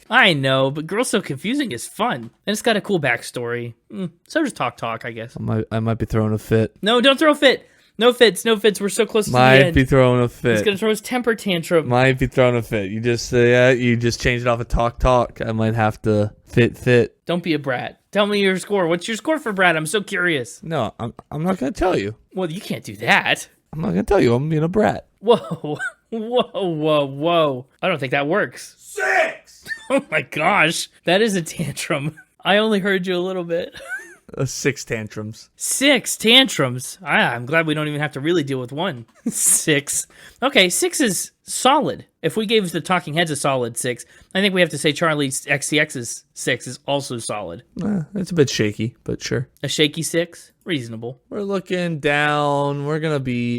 I know, but Girl So Confusing is fun. And it's got a cool backstory. So does Talk, I guess. I might be throwing a fit. No, don't throw a fit. No fits. We're so close to the Might end. be throwing a fit. He's going to throw his temper tantrum. Might be throwing a fit. You just changed it off of Talk. I might have to fit. Don't be a brat. Tell me your score. What's your score for Brat? I'm so curious. No, I'm not going to tell you. Well, you can't do that. I'm not going to tell you. I'm being a brat. Whoa. I don't think that works. 6! Oh my gosh. That is a tantrum. I only heard you a little bit. 6 tantrums. 6 tantrums. I'm glad we don't even have to really deal with one. 6. Okay, 6 is solid. If we gave the Talking Heads a solid 6, I think we have to say Charli XCX's 6 is also solid. It's a bit shaky, but sure. A shaky 6? Reasonable. We're looking down.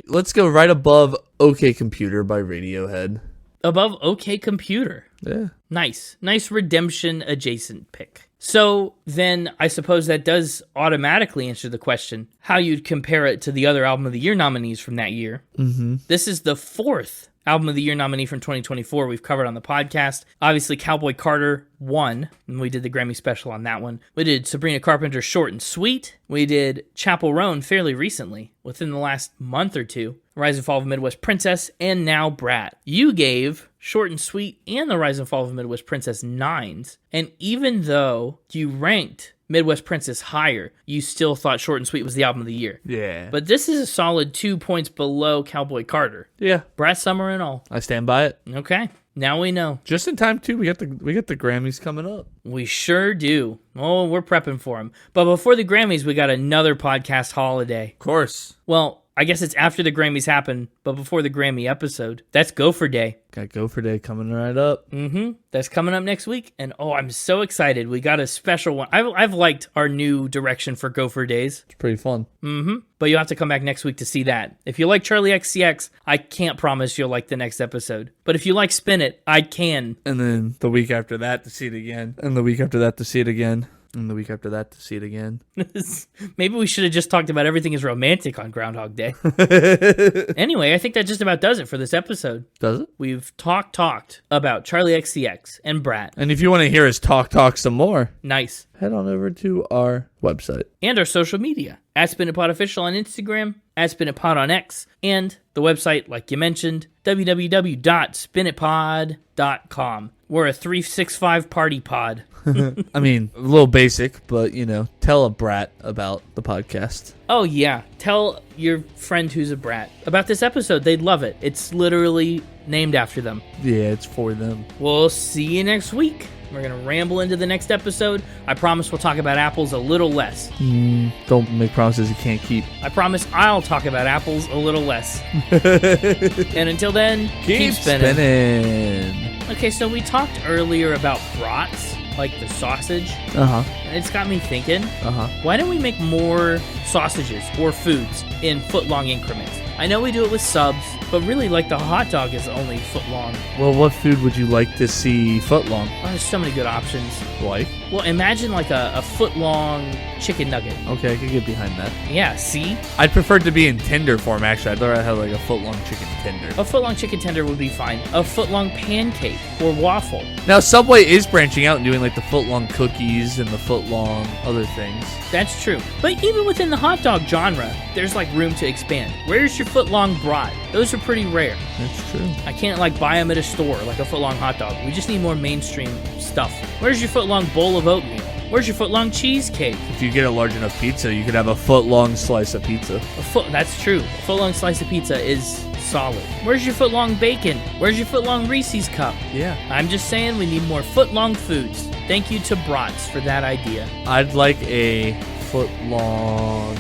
Let's go right above OK Computer by Radiohead. Above OK Computer. Yeah. Nice redemption adjacent pick. So then I suppose that does automatically answer the question how you'd compare it to the other Album of the Year nominees from that year. Mm-hmm. This is the 4th Album of the Year nominee from 2024 we've covered on the podcast. Obviously, Cowboy Carter won, and we did the Grammy special on that one. We did Sabrina Carpenter's Short and Sweet. We did Chappell Roan fairly recently, within the last month or two. Rise and Fall of a Midwest Princess, and now Brat. You gave Short and Sweet and the Rise and Fall of a Midwest Princess 9s, and even though you ranked Midwest Princess higher, you still thought Short and Sweet was the Album of the Year. Yeah. But this is a solid 2 points below Cowboy Carter. Yeah. Brat Summer and all. I stand by it. Okay. Now we know. Just in time, too. We got the Grammys coming up. We sure do. Oh, we're prepping for them. But before the Grammys, we got another podcast holiday. Of course. Well, I guess it's after the Grammys happen, but before the Grammy episode. That's Gopher Day. Got Gopher Day coming right up. Mm-hmm. That's coming up next week. And I'm so excited. We got a special one. I've liked our new direction for Gopher Days. It's pretty fun. Mm-hmm. But you'll have to come back next week to see that. If you like Charli XCX, I can't promise you'll like the next episode. But if you like Spin It, I can. And then the week after that to see it again. And the week after that to see it again. And the week after that to see it again. Maybe we should have just talked about everything is romantic on Groundhog Day. Anyway, I think that just about does it for this episode. Does it? We've talked about Charli XCX and Brat. And if you want to hear us talk some more, nice. Head on over to our website. And our social media. At SpinItPod Official on Instagram, at SpinItPod on X, and the website, like you mentioned, www.spinitpod.com. We're a 365 party pod. I mean, a little basic, but, tell a brat about the podcast. Oh, yeah. Tell your friend who's a brat about this episode. They'd love it. It's literally named after them. Yeah, it's for them. We'll see you next week. We're going to ramble into the next episode. I promise we'll talk about apples a little less. Don't make promises you can't keep. I promise I'll talk about apples a little less. And until then, keep spinning. Okay, so we talked earlier about brats, like the sausage. And it's got me thinking, why don't we make more sausages or foods in foot-long increments? I know we do it with subs, but really, like, the hot dog is only foot-long. Well, what food would you like to see foot-long? Oh, there's so many good options. Like? Well, imagine, like, a foot-long chicken nugget. Okay, I could get behind that. Yeah, see? I'd prefer it to be in tender form, actually. I'd rather have, like, a foot-long chicken tender. A foot-long chicken tender would be fine. A foot-long pancake or waffle. Now, Subway is branching out and doing, like, the foot-long cookies and the foot-long other things. That's true. But even within the hot dog genre, there's, like, room to expand. Where's your foot-long brat? Those are pretty rare. That's true. I can't, like, buy them at a store, like a foot-long hot dog. We just need more mainstream stuff. Where's your foot-long bowl of oatmeal? Where's your foot-long cheesecake? If you get a large enough pizza, you could have a foot-long slice of pizza. That's true. A foot-long slice of pizza is solid. Where's your foot-long bacon? Where's your foot-long Reese's cup? Yeah. I'm just saying we need more foot-long foods. Thank you to Brats for that idea. I'd like a foot-long